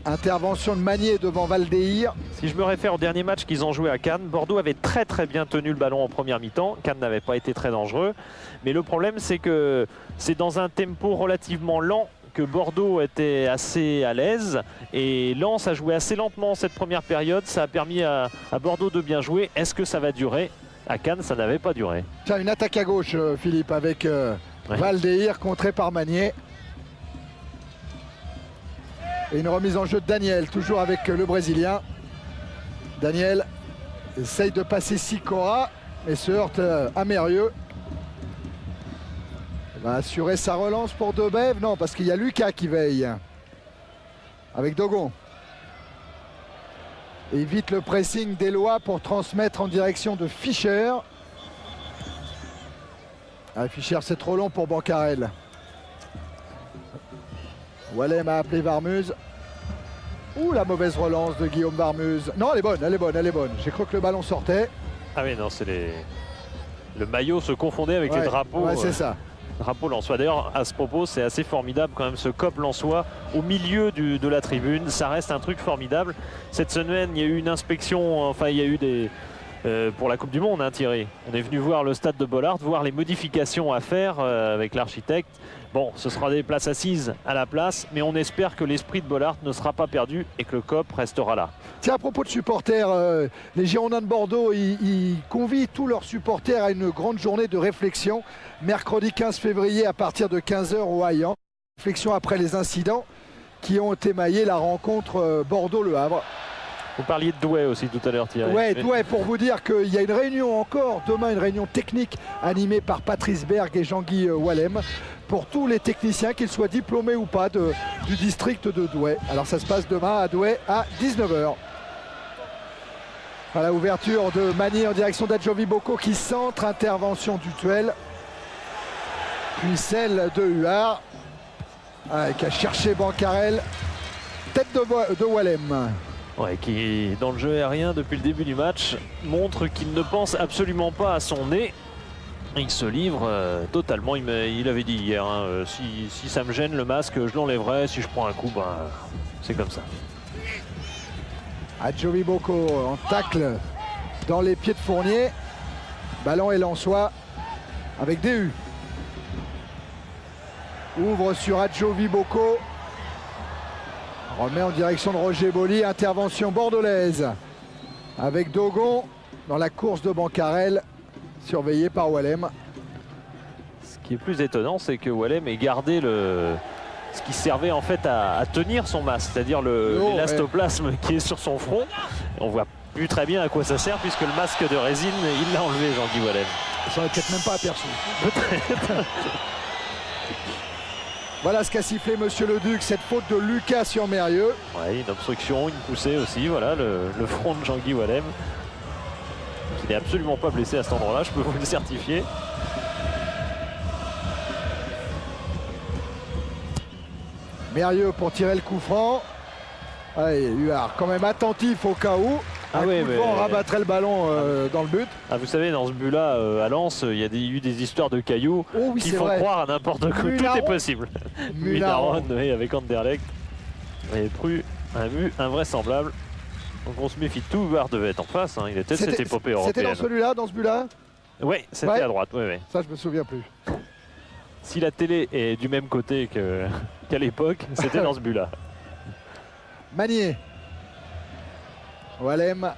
intervention de Magnier devant Valdeir. Si je me réfère au dernier match qu'ils ont joué à Cannes, Bordeaux avait très bien tenu le ballon en première mi-temps. Cannes n'avait pas été très dangereux. Mais le problème, c'est que c'est dans un tempo relativement lent que Bordeaux était assez à l'aise. Et Lens a joué assez lentement cette première période. Ça a permis à Bordeaux de bien jouer. Est-ce que ça va durer ? À Cannes, ça n'avait pas duré. Tiens, une attaque à gauche, Philippe, avec Valdeir contré par Magnier. Et une remise en jeu de Daniel, toujours avec le Brésilien. Daniel essaye de passer Sikora, mais se heurte à Mérieux. Il va assurer sa relance pour Debève. Non, parce qu'il y a Lucas qui veille. Avec Dogon. Évite le pressing d'Eloi pour transmettre en direction de Fischer. Ah, Fischer, c'est trop long pour Bancarel. Wallem a appelé Varmuz. Ouh, la mauvaise relance de Guillaume Varmuz. Non, elle est bonne, elle est bonne, elle est bonne. J'ai cru que le ballon sortait. Ah oui, non, c'est le maillot se confondait avec les drapeaux. Ouais, c'est ça. Drapeau lensois. D'ailleurs, à ce propos, c'est assez formidable quand même ce COP lensois au milieu de la tribune. Ça reste un truc formidable. Cette semaine, il y a eu une inspection, enfin il y a eu des... pour la Coupe du Monde, Thierry. On est venu voir le stade de Bollaert, voir les modifications à faire avec l'architecte. Bon, ce sera des places assises à la place, mais on espère que l'esprit de Bollaert ne sera pas perdu et que le COP restera là. Tiens, à propos de supporters, les Girondins de Bordeaux, ils convient tous leurs supporters à une grande journée de réflexion, mercredi 15 février à partir de 15 h au Haillan. Réflexion après les incidents qui ont émaillé la rencontre Bordeaux-Le Havre. Vous parliez de Douai aussi tout à l'heure, Thierry. Ouais, Douai, pour vous dire qu'il y a une réunion encore, demain une réunion technique animée par Patrice Berg et Jean-Guy Wallem pour tous les techniciens, qu'ils soient diplômés ou pas du district de Douai. Alors ça se passe demain à Douai à 19 h. À la ouverture de Magnier en direction d'Adjovi Boko qui centre, intervention du Tuel. Puis celle de Huard qui a cherché Bancarel. Tête de Wallem. Ouais, qui, dans le jeu aérien depuis le début du match, montre qu'il ne pense absolument pas à son nez. Il se livre totalement. Il avait dit hier, si ça me gêne le masque, je l'enlèverai. Si je prends un coup, c'est comme ça. Adjovi Boko en tacle dans les pieds de Fournier. Ballon et Lensois avec DU. Ouvre sur Adjovi Boko. Remet en direction de Roger Boli. Intervention bordelaise avec Dogon dans la course de Bancarel, surveillé par Wallem. Ce qui est plus étonnant, c'est que Wallem ait gardé ce qui servait en fait à tenir son masque, c'est-à-dire l'élastoplasme qui est sur son front. On voit plus très bien à quoi ça sert puisque le masque de résine, il l'a enlevé, Jean-Guy Wallem. J'en ai peut-être même pas aperçu. Voilà ce qu'a sifflé Monsieur Leduc, cette faute de Lucas sur Mérieux. Ouais, une obstruction, une poussée aussi, voilà, le front de Jean-Guy Wallem, qui n'est absolument pas blessé à cet endroit-là, je peux vous le certifier. Mérieux pour tirer le coup franc. Allez, Huard quand même attentif au cas où. Un coup de vent rabattrait le ballon dans le but. Ah, vous savez, dans ce but-là, à Lens, il y a eu des histoires de cailloux qui font croire à n'importe quoi. Tout est possible. Munaron, oui, avec Anderlecht. Et un but invraisemblable. Donc on se méfie de tout. Var devait être en face. Hein. Il était cette épopée européenne. C'était dans celui-là, dans ce but-là? Oui, c'était à droite. Oui. Ça, je me souviens plus. Si la télé est du même côté qu'à l'époque, c'était dans ce but-là. Magnier. Walem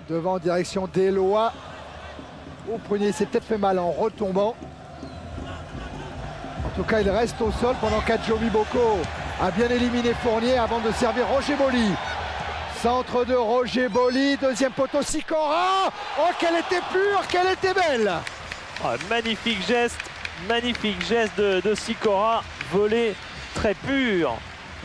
devant en direction d'Eloi. Prunier s'est peut-être fait mal en retombant. En tout cas, il reste au sol pendant qu'Adjovi Boko a bien éliminé Fournier avant de servir Roger Boli. Centre de Roger Boli, deuxième poteau Sikora. Oh, qu'elle était pure, qu'elle était belle. Oh, magnifique geste de Sikora, volé très pur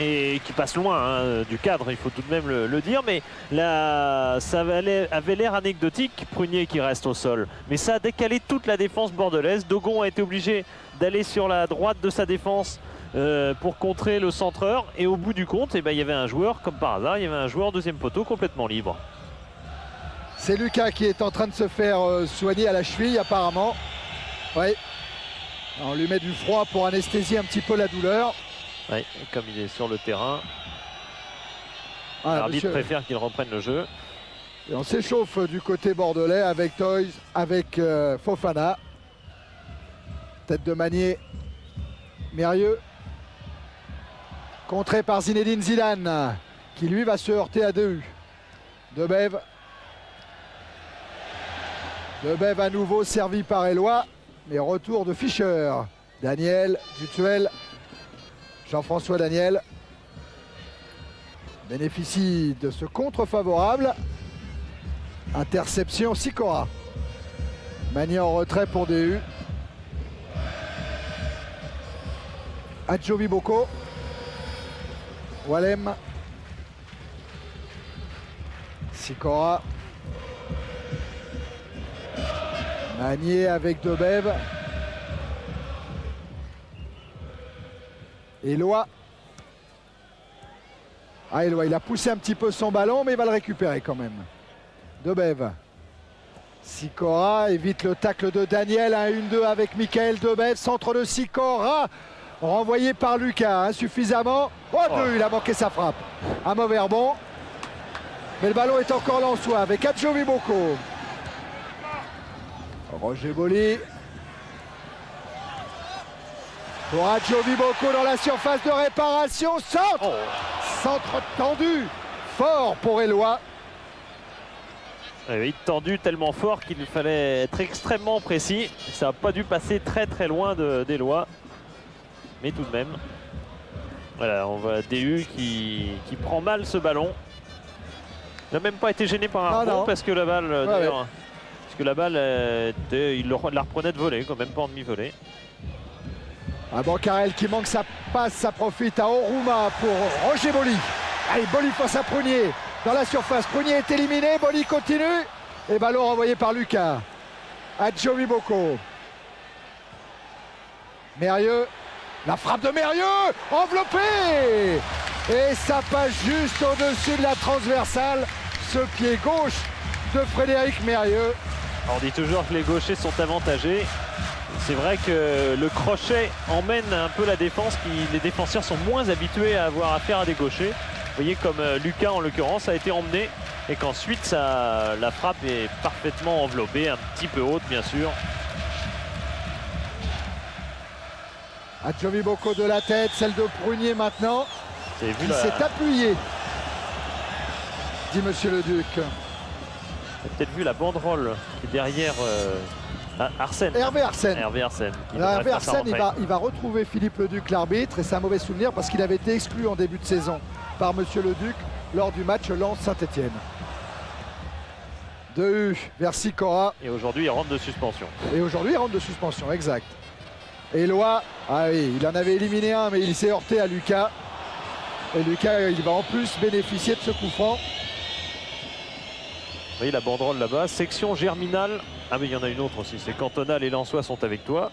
et qui passe loin du cadre, il faut tout de même le dire, mais là, ça avait l'air anecdotique, Prunier qui reste au sol, mais ça a décalé toute la défense bordelaise. Dogon a été obligé d'aller sur la droite de sa défense pour contrer le centreur, et au bout du compte, il y avait un joueur, comme par hasard, il y avait un joueur deuxième poteau complètement libre. C'est Lucas qui est en train de se faire soigner à la cheville apparemment. Oui. On lui met du froid pour anesthésier un petit peu la douleur. Oui, comme il est sur le terrain. Ah, l'arbitre préfère qu'il reprenne le jeu. Et on s'échauffe du côté bordelais avec Toys, avec Fofana. Tête de Magnier. Mérieux. Contré par Zinedine Zidane, qui lui va se heurter à Dehu. Debev. Debev à nouveau servi par Eloi. Mais retour de Fischer. Daniel, Dutuel. Jean-François Daniel bénéficie de ce contre favorable. Interception Sikora. Magnier en retrait pour Dehu. Adjovi Boko. Walem. Sikora. Magnier avec Debev. Eloi. Ah, Eloi, il a poussé un petit peu son ballon, mais il va le récupérer quand même. Debev. Sikora évite le tacle de Daniel. 1-1-2 avec Michael Debev. Centre de Sikora. Renvoyé par Lucas, insuffisamment. Oh, il a manqué sa frappe. Un mauvais rebond. Mais le ballon est encore lensois avec Adjovi Boko. Roger Boli. Pour Adjovi Boko dans la surface de réparation. Centre. Centre tendu. Fort pour Eloi. Oui, tendu tellement fort qu'il fallait être extrêmement précis. Ça n'a pas dû passer très loin d'Eloi. Mais tout de même. Voilà, on voit Dehu qui prend mal ce ballon. Il n'a même pas été gêné par un rebond parce que la balle, parce que la balle, il la reprenait de volée, quand même pas en demi-volée. Bancarel qui manque sa passe, ça profite à Oruma pour Roger Boli. Allez, Boli face à Prunier dans la surface. Prunier est éliminé, Boli continue. Et ballon renvoyé par Lucas. Adjovi Boko. Mérieux. La frappe de Mérieux, enveloppé. Et ça passe juste au-dessus de la transversale. Ce pied gauche de Frédéric Mérieux. On dit toujours que les gauchers sont avantagés. C'est vrai que le crochet emmène un peu la défense, les défenseurs sont moins habitués à avoir affaire à des gauchers. Vous voyez comme Lucas en l'occurrence a été emmené et qu'ensuite la frappe est parfaitement enveloppée, un petit peu haute bien sûr. Adjovi Boko de la tête, celle de Prunier maintenant. Il s'est appuyé, dit Monsieur le Duc. Vous avez peut-être vu la banderole qui est derrière Arsène. Hervé Arsène. Hervé Arsène. Hervé Arsène, il va retrouver Philippe Leduc, l'arbitre, et c'est un mauvais souvenir parce qu'il avait été exclu en début de saison par Monsieur Leduc lors du match Lens-Saint-Etienne. Dehu vers Sikora. Et aujourd'hui, il rentre de suspension. Exact. Eloi, ah oui, il en avait éliminé un, mais il s'est heurté à Lucas. Et Lucas, il va en plus bénéficier de ce coup franc. Vous voyez la banderole là-bas, section Germinal. Ah mais il y en a une autre aussi, c'est Cantonal et Lensois sont avec toi.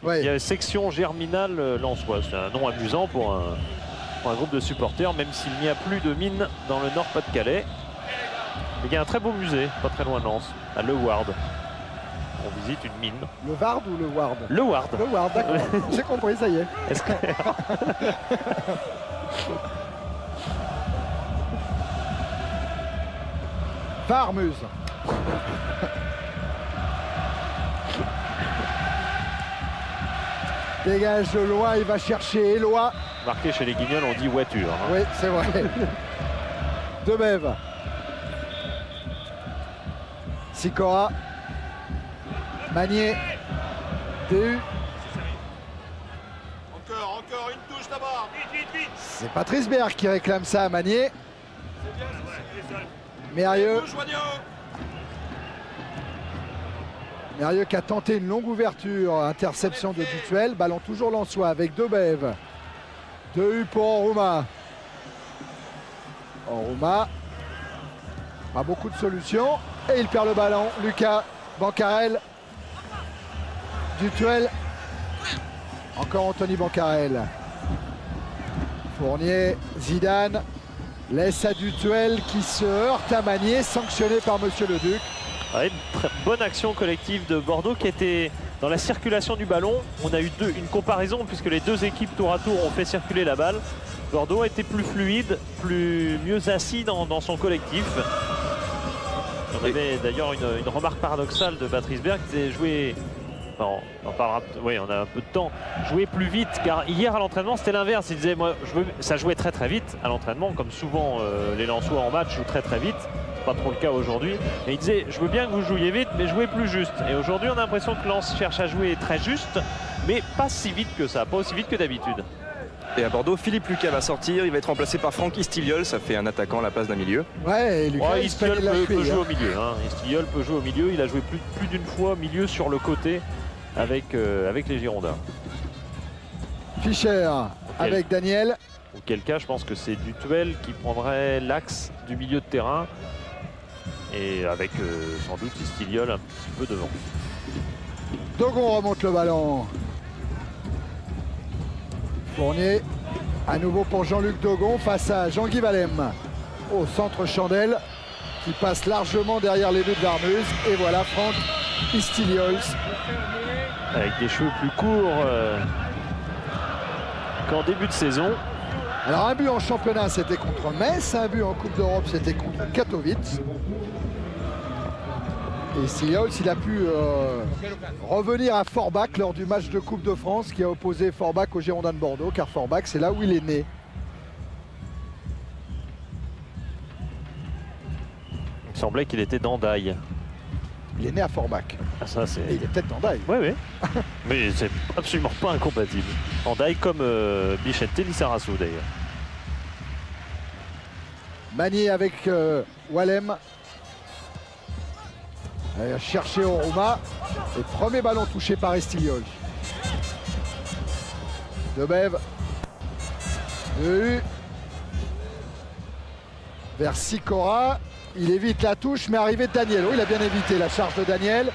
Ouais. Il y a section Germinal Lensois, c'est un nom amusant pour un groupe de supporters, même s'il n'y a plus de mine dans le Nord-Pas-de-Calais. Il y a un très beau musée, pas très loin de Lens, à Le Ward. On visite une mine. Le Vard ou le Ward? Le Ward. Le Ward, d'accord. J'ai compris, ça y est. Est-ce que... Varmuz. Dégage de loin, il va chercher Éloi. Marqué chez les Guignols, on dit voiture. Hein. Oui, c'est vrai. Demève. Sicora. Magnier. DU. Encore une touche là-bas. C'est Patrice Berg qui réclame ça à Magnier. Mérieux. Mérieux qui a tenté une longue ouverture, interception de Dutuel, ballon toujours lensois avec Debève. 2U pour Enrouma. Enrouma, pas beaucoup de solutions, et il perd le ballon. Lucas Bancarel, Dutuel, encore Anthony Bancarel. Fournier, Zidane, laisse à Dutuel qui se heurte à Magnier, sanctionné par Monsieur Leduc. Ouais, une très bonne action collective de Bordeaux qui était dans la circulation du ballon. On a eu une comparaison puisque les deux équipes tour à tour ont fait circuler la balle. Bordeaux a été plus fluide, mieux assis dans son collectif. On avait d'ailleurs une remarque paradoxale de Patrice Berg qui disait jouer... Enfin, on en parlera, oui, on a un peu de temps. Jouer plus vite, car hier à l'entraînement c'était l'inverse. Il disait, moi, ça jouait très très vite à l'entraînement, comme souvent les Lensois en match jouent très très vite. Pas trop le cas aujourd'hui. Et il disait, je veux bien que vous jouiez vite, mais jouez plus juste. Et aujourd'hui, on a l'impression que Lens cherche à jouer très juste, mais pas si vite que ça, pas aussi vite que d'habitude. Et à Bordeaux, Philippe Lucas va sortir, il va être remplacé par Franck Istiliol, ça fait un attaquant à la place d'un milieu. Ouais, et Lucas, Istiliol peut jouer au milieu. Hein. Istiliol peut jouer au milieu, il a joué plus d'une fois milieu sur le côté avec les Girondins. Fischer avec Daniel. Auquel cas, je pense que c'est Dutuel qui prendrait l'axe du milieu de terrain. Et avec sans doute Istiliol un petit peu devant. Dogon remonte le ballon. Fournier, à nouveau pour Jean-Luc Dogon face à Jean-Guy Valem. Au centre Chandelle, qui passe largement derrière les buts de Varmuz. Et voilà Franck Istiliol. Avec des cheveux plus courts qu'en début de saison. Alors un but en championnat c'était contre Metz, un but en Coupe d'Europe c'était contre Katowice. Et Istiliol, il a pu revenir à Forbach lors du match de Coupe de France qui a opposé Forbach aux Girondins de Bordeaux, car Forbach c'est là où il est né. Il semblait qu'il était d'Andaille. Il est né à Forbach. Ah, ça, et il est peut-être d'Andaille. Oui, oui. Mais c'est absolument pas incompatible. Andaille comme Bichette Lissarassou d'ailleurs. Magnier avec Walem. Chercher Enrouma. Et premier ballon touché par Istiliol. Debève. Vers Sicora. Il évite la touche, mais arrivé de Daniel. Oh, il a bien évité la charge de Daniel.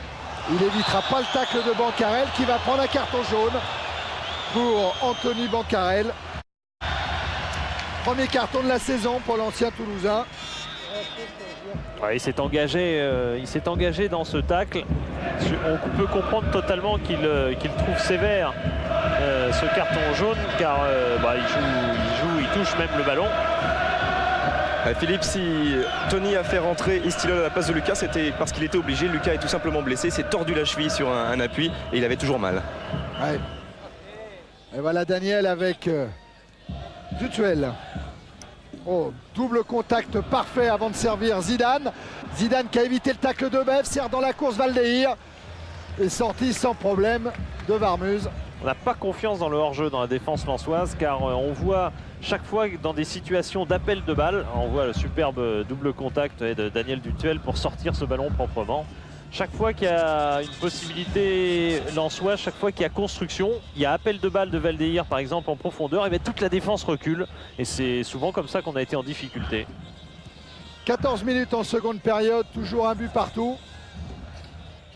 Il évitera pas le tacle de Bancarel qui va prendre un carton jaune pour Anthony Bancarel. Premier carton de la saison pour l'ancien Toulousain. Ouais, il s'est engagé dans ce tacle. On peut comprendre totalement qu'il trouve sévère ce carton jaune, car il touche même le ballon. Philippe, si Tony a fait rentrer Istiliol à la place de Lucas, c'était parce qu'il était obligé. Lucas est tout simplement blessé, s'est tordu la cheville sur un appui et il avait toujours mal. Ouais. Et voilà Daniel avec Dutuel. Oh, double contact parfait avant de servir Zidane. Zidane qui a évité le tacle de Bev, sert dans la course Valdeir. Et sorti sans problème de Varmuz. On n'a pas confiance dans le hors-jeu dans la défense lensoise, car on voit chaque fois dans des situations d'appel de balle, on voit le superbe double contact de Daniel Dutuel pour sortir ce ballon proprement. Chaque fois qu'il y a une possibilité lensoise, chaque fois qu'il y a construction, il y a appel de balle de Valdeir par exemple en profondeur, et bien toute la défense recule. Et c'est souvent comme ça qu'on a été en difficulté. 14 minutes en seconde période, toujours un but partout.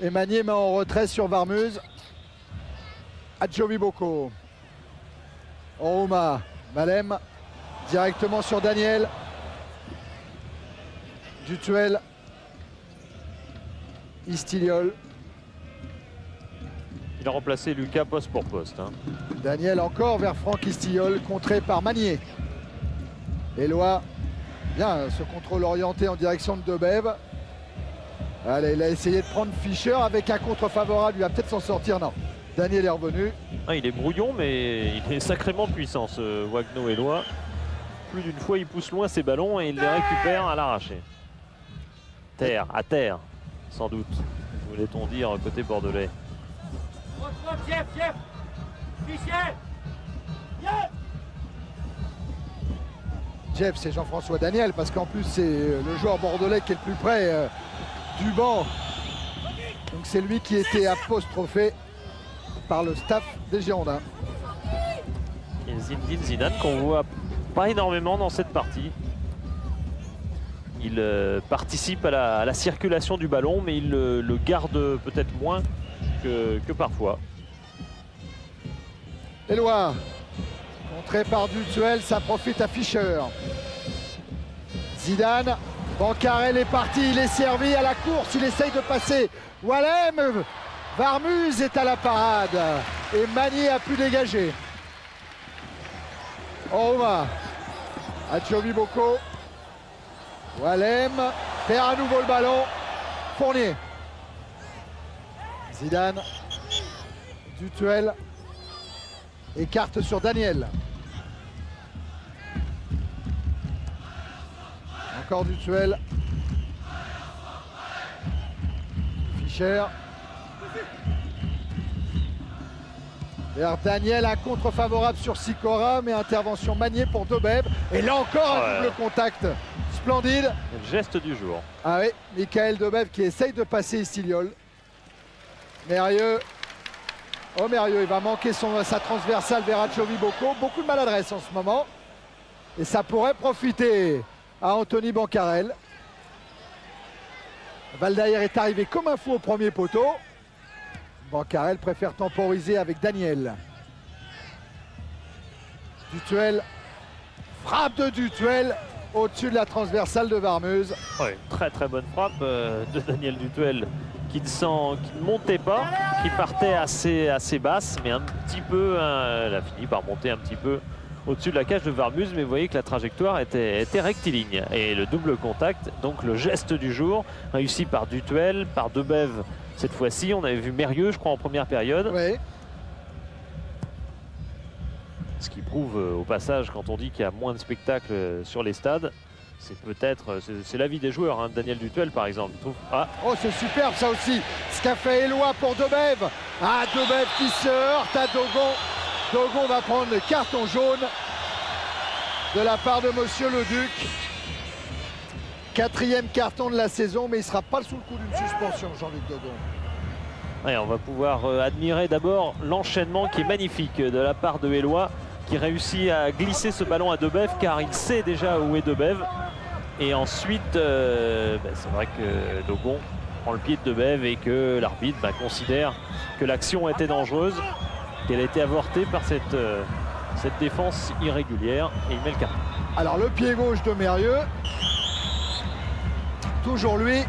Et Magnier met en retrait sur Varmuz. Adjovi Boko. Enrouma. Malem. Directement sur Daniel. Dutuel. Istiliol. Il a remplacé Lucas poste pour poste. Hein. Daniel encore vers Franck Istiliol, contré par Magnier. Éloi, bien ce contrôle orienté en direction de Debev. Allez, il a essayé de prendre Fischer avec un contre favorable, il va peut-être s'en sortir, non. Daniel est revenu. Ah, il est brouillon, mais il est sacrément puissant, ce Wagno Éloi. Plus d'une fois, il pousse loin ses ballons et il les récupère à l'arraché. Terre, à terre, sans doute, voulait-on dire côté bordelais. Jeff, c'est Jean-François Daniel, parce qu'en plus c'est le joueur bordelais qui est le plus près du banc. Donc c'est lui qui était apostrophé par le staff des Girondins. Et Zinedine Zidane qu'on voit pas énormément dans cette partie. Il participe à la circulation du ballon, mais il le garde peut-être moins que parfois. Éloi, contré par Dutuel, ça profite à Fischer. Zidane, Bancarel est parti, il est servi à la course, il essaye de passer. Wallem, Varmuz est à la parade et Magnier a pu dégager. Oruma, Adjovi Boko. Wallem perd à nouveau le ballon. Fournier. Zidane. Dutuel. Écarte sur Daniel. Encore Dutuel. Fischer. Vers Daniel, un contre favorable sur Sikora, mais intervention Magnier pour Debev. Et là encore un double contact splendide. Le geste du jour. Ah oui, Michael Debev qui essaye de passer Istiliol. Mérieux. Oh Mérieux, il va manquer sa transversale vers Adjovi Boko. Beaucoup de maladresse en ce moment. Et ça pourrait profiter à Anthony Bancarel. Valdaïr est arrivé comme un fou au premier poteau. Bancarel préfère temporiser avec Daniel. Dutuel. Frappe de Dutuel au-dessus de la transversale de Varmuz. Ouais, très très bonne frappe de Daniel Dutuel qui ne montait pas, qui partait assez basse, mais un petit peu, elle a fini par monter un petit peu au-dessus de la cage de Varmuz, mais vous voyez que la trajectoire était rectiligne. Et le double contact, donc le geste du jour, réussi par Dutuel, par Debev cette fois-ci. On avait vu Mérieux, je crois, en première période. Ouais. Ce qui prouve au passage, quand on dit qu'il y a moins de spectacles sur les stades, c'est peut-être, c'est l'avis des joueurs, hein, Daniel Dutuel par exemple. Ah. Oh, c'est superbe ça aussi. Ce qu'a fait Éloi pour Debev. Ah, Debev qui se heurte à Dogon. Dogon va prendre le carton jaune de la part de Monsieur Leduc. 4e carton de la saison, mais il ne sera pas sous le coup d'une suspension, Jean-Luc Dogon. Ouais, on va pouvoir admirer d'abord l'enchaînement qui est magnifique de la part de Éloi, qui réussit à glisser ce ballon à Debev car il sait déjà où est Debev. Et ensuite, c'est vrai que Dogon prend le pied de Debev et que l'arbitre considère que l'action était dangereuse, qu'elle a été avortée par cette défense irrégulière et il met le carton. Alors le pied gauche de Mérieux, toujours lui,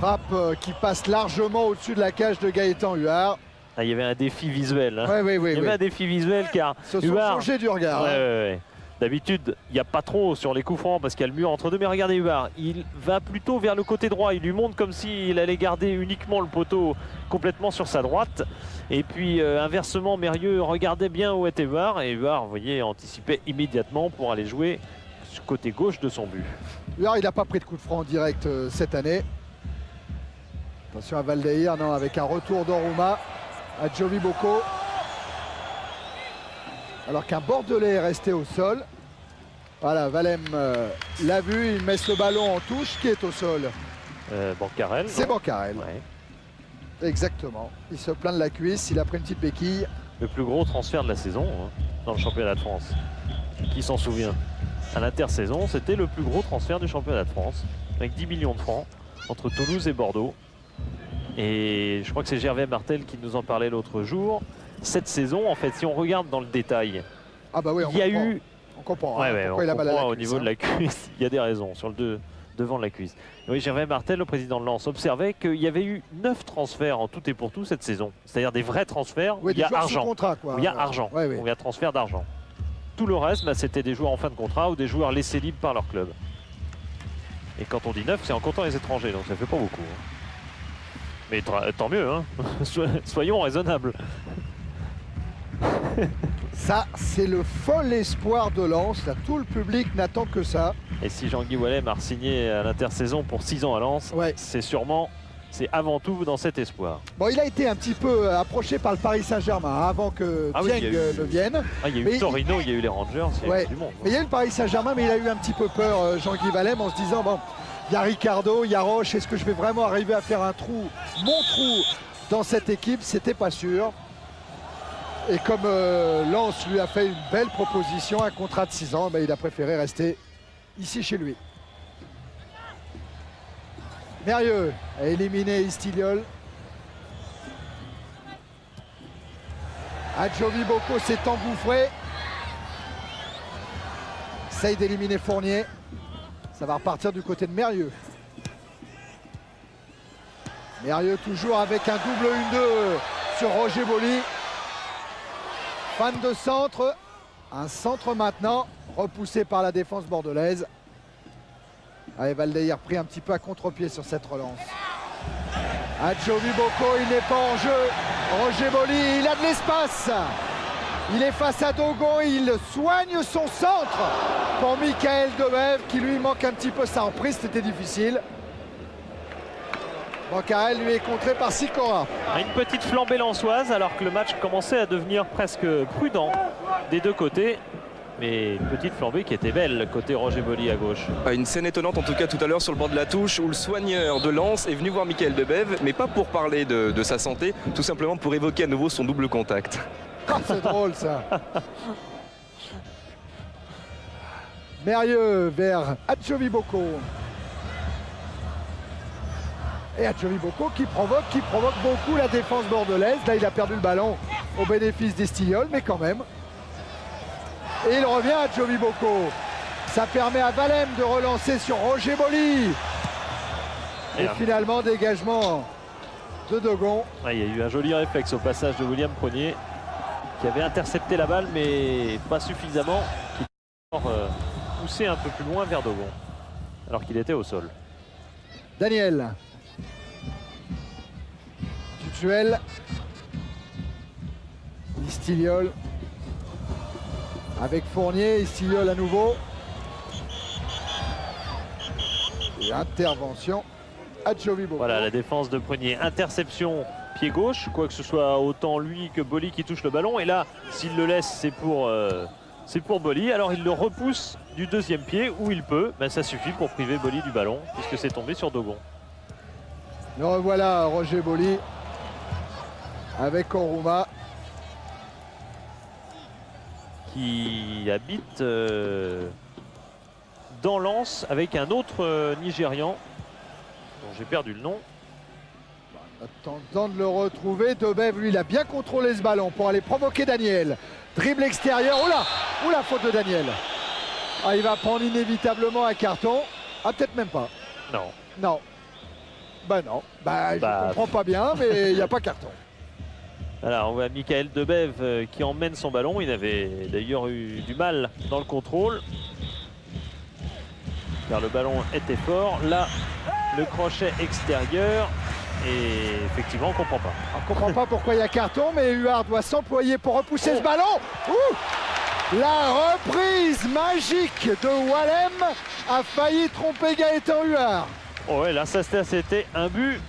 frappe qui passe largement au-dessus de la cage de Gaëtan Huard. Ah, il y avait un défi visuel. Hein. Oui, il y avait un défi visuel car se sont Huard changés du regard. Ouais. D'habitude, il n'y a pas trop sur les coups francs parce qu'il y a le mur entre deux. Mais regardez Huard, il va plutôt vers le côté droit. Il lui montre comme s'il allait garder uniquement le poteau complètement sur sa droite. Et puis inversement, Mérieux regardait bien où était Huard. Et Huard, vous voyez, anticipait immédiatement pour aller jouer du côté gauche de son but. Huard, il n'a pas pris de coup de franc en direct cette année. Attention à Valdeir, non, avec un retour d'Oruma à Adjovi Boko. Alors qu'un Bordelais est resté au sol. Voilà, Valem l'a vu, il met ce ballon en touche. Qui est au sol? Bancarel. C'est Bancarel. Ouais. Exactement. Il se plaint de la cuisse, il a pris une petite béquille. Le plus gros transfert de la saison dans le championnat de France. Qui s'en souvient? À l'intersaison, c'était le plus gros transfert du championnat de France, avec 10 millions de francs entre Toulouse et Bordeaux. Et je crois que c'est Gervais Martel qui nous en parlait l'autre jour. Cette saison, en fait, si on regarde dans le détail, ah bah oui, il y a eu... On comprend, Ouais, pourquoi il a mal à la cuisse, au niveau de la cuisse, il y a des raisons. Sur le devant la cuisse. Oui, Gervais Martel, le président de Lens, observait qu'il y avait eu 9 transferts en tout et pour tout cette saison. C'est-à-dire des vrais transferts où il y a argent. Contrat, quoi. Où il y a argent, Ouais, ouais. où il y a transfert d'argent. Tout le reste, bah, c'était des joueurs en fin de contrat ou des joueurs laissés libres par leur club. Et quand on dit 9, c'est en comptant les étrangers, donc ça fait pas beaucoup. Hein. Mais tant mieux, hein. Soyons raisonnables. Ça, c'est le fol espoir de Lens. Là, tout le public n'attend que ça. Et si Jean-Guy Wallem a signé à l'intersaison pour 6 ans à Lens, Ouais. c'est avant tout dans cet espoir. Bon, il a été un petit peu approché par le Paris Saint-Germain avant que Ah oui, Dieng il y a eu- ne vienne. Ah, il y a eu Mais Torino, il y a eu les Rangers, il y a Ouais. eu du monde. Mais il y a eu le Paris Saint-Germain, mais il a eu un petit peu peur, Jean-Guy Wallem, en se disant, bon, il y a Ricardo, il y a Roche, est-ce que je vais vraiment arriver à faire un trou, mon trou, dans cette équipe? C'était pas sûr. Et comme Lens lui a fait une belle proposition, un contrat de 6 ans, ben, il a préféré rester ici chez lui. Mérieux a éliminé Istiliol. Adjovi Boko s'est engouffré. Essaye d'éliminer Fournier. Ça va repartir du côté de Mérieux. Mérieux toujours avec un double 1-2 sur Roger Boli. Fan de centre. Un centre maintenant, repoussé par la défense bordelaise. Allez, Valdeir pris un petit peu à contre-pied sur cette relance. Adjovi Boko, il n'est pas en jeu. Roger Boli, il a de l'espace. Il est face à Dogon, il soigne son centre pour Michael Debève qui lui manque un petit peu sa reprise, c'était difficile. Bancarel lui est contré par Sikora. Une petite flambée lensoise alors que le match commençait à devenir presque prudent des deux côtés. Mais une petite flambée qui était belle côté Roger Boli à gauche. Une scène étonnante en tout cas tout à l'heure sur le bord de la touche où le soigneur de Lens est venu voir Michael Debève, mais pas pour parler de sa santé, tout simplement pour évoquer à nouveau son double contact. Oh, c'est drôle ça. Mérieux vers Adjovi Boko. Et Adjovi Boko qui provoque beaucoup la défense bordelaise. Là, il a perdu le ballon au bénéfice d'Estillol, mais quand même. Et il revient à Adjovi Boko. Ça permet à Wallem de relancer sur Roger Boli. Et finalement, dégagement de Dogon. Ah, il y a eu un joli réflexe au passage de William Prenier qui avait intercepté la balle mais pas suffisamment, qui a poussé un peu plus loin vers Dogon alors qu'il était au sol. Daniel. Tutuel. Istiliol. Avec Fournier, Istiliol à nouveau. Et intervention. Adjovi Boko. Voilà la défense de Prenier. Interception pied gauche, quoi que ce soit autant lui que Boli qui touche le ballon. Et là, s'il le laisse, c'est pour Boli. Alors il le repousse du deuxième pied où il peut. Ben, ça suffit pour priver Boli du ballon puisque c'est tombé sur Dogon. Le revoilà Roger Boli avec Oruma. Qui habite dans Lens avec un autre Nigérian dont j'ai perdu le nom. Attendant de le retrouver, Debève lui il a bien contrôlé ce ballon pour aller provoquer Daniel. Dribble extérieur, oula, faute de Daniel. Ah, il va prendre inévitablement un carton. Ah, peut-être même pas. Non. Non. Je comprends pas bien, mais il n'y a pas carton. Alors on voit Michael Debève qui emmène son ballon. Il avait d'ailleurs eu du mal dans le contrôle car le ballon était fort. Là, le crochet extérieur et effectivement on comprend pas. On comprend pas pourquoi il y a carton, mais Huard doit s'employer pour repousser ce ballon. Ouh, la reprise magique de Wallem a failli tromper Gaëtan Huard. Oh ouais, là c'était un but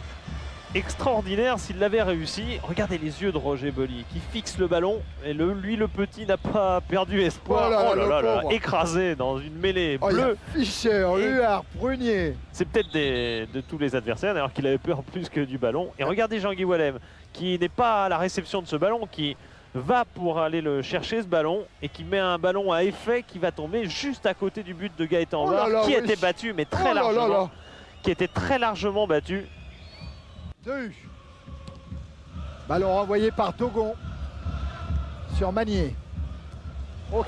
extraordinaire s'il l'avait réussi. Regardez les yeux de Roger Boli qui fixe le ballon et lui le petit n'a pas perdu espoir. Oh là là, écrasé dans une mêlée bleue. bleue. Fischer, Huard, Prunier. C'est peut-être de tous les adversaires d'ailleurs qu'il avait peur plus que du ballon. Et regardez Jean-Guy Wallem qui n'est pas à la réception de ce ballon, qui va pour aller le chercher ce ballon et qui met un ballon à effet qui va tomber juste à côté du but de Gaëtan Huard qui était battu mais très largement. Qui était très largement battu. Ballon renvoyé par Dogon sur Magnier.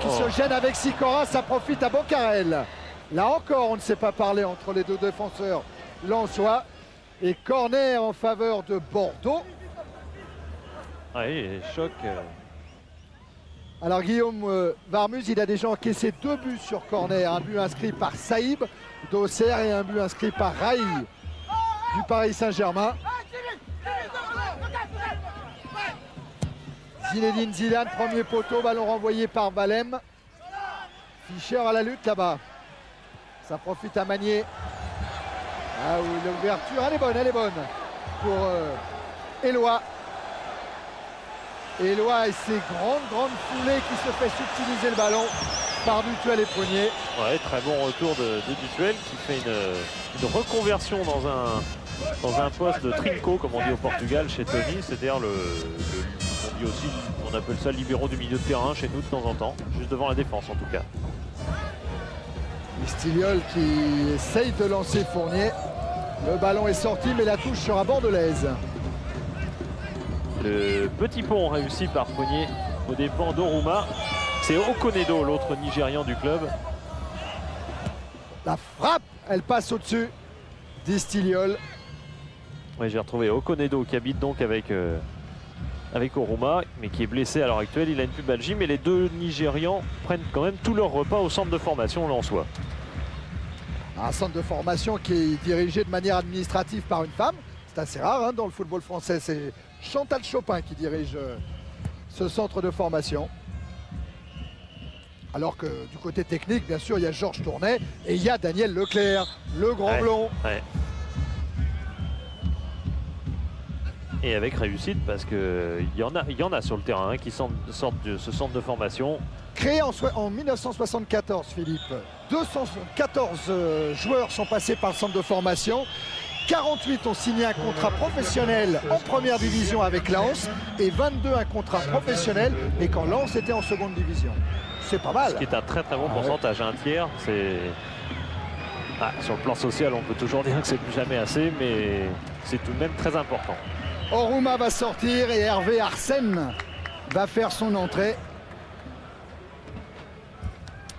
Qui se gêne avec Sikora, ça profite à Bancarel. Là encore, on ne s'est pas parlé entre les deux défenseurs lensois. Et corner en faveur de Bordeaux. Oui, choc. Alors Guillaume Varmuz, il a déjà encaissé 2 buts sur corner. Un but inscrit par Saïb d'Auxerre et un but inscrit par Raï du Paris Saint-Germain. Zinedine Zidane, premier poteau, ballon renvoyé par Valem. Fischer à la lutte là-bas. Ça profite à Magnier. Ah oui, l'ouverture, elle est bonne pour Éloi. Éloi et ses grandes foulées qui se fait subtiliser le ballon par Dutuel et Prunier. Ouais, très bon retour de Dutuel qui fait une reconversion dans un poste de trinco, comme on dit au Portugal chez Tony, c'est-à-dire on dit aussi, on appelle ça libéraux du milieu de terrain chez nous de temps en temps, juste devant la défense en tout cas. Stiliol qui essaye de lancer Fournier. Le ballon est sorti, mais la touche sera bordelaise. Le petit pont réussi par Prunier aux dépens d'Oruma. C'est Okonedo, l'autre Nigérian du club. La frappe, elle passe au-dessus d'Istiliol. Oui, j'ai retrouvé Okonedo qui habite donc avec Oruma, mais qui est blessé à l'heure actuelle. Il a une pubalgie, mais les deux Nigérians prennent quand même tout leur repas au centre de formation lensois. Un centre de formation qui est dirigé de manière administrative par une femme. C'est assez rare hein, dans le football français. C'est Chantal Chopin qui dirige ce centre de formation. Alors que du côté technique, bien sûr, il y a Georges Tournet et il y a Daniel Leclerc, le grand blond. Ouais. Et avec réussite, parce qu'il y en a sur le terrain hein, qui sortent de ce centre de formation. Créé en 1974, Philippe, 214 joueurs sont passés par le centre de formation. 48 ont signé un contrat professionnel en première division avec Lens et 22 un contrat professionnel, mais quand Lens était en seconde division. C'est pas mal. Ce qui est un très bon pourcentage, un tiers. Sur le plan social, on peut toujours dire que c'est plus jamais assez, mais c'est tout de même très important. Oruma va sortir et Hervé Arsène va faire son entrée.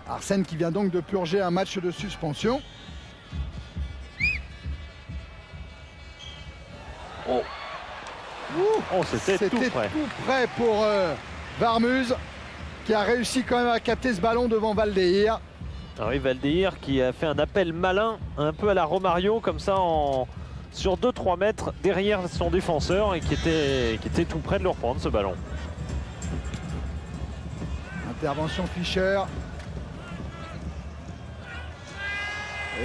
Arsène qui vient donc de purger un match de suspension. C'était tout près pour Varmuz qui a réussi quand même à capter ce ballon devant Valdeir. Ah oui, Valdeir qui a fait un appel malin, un peu à la Romario, comme ça sur 2-3 mètres derrière son défenseur et qui était tout près de le reprendre ce ballon. Intervention Fischer.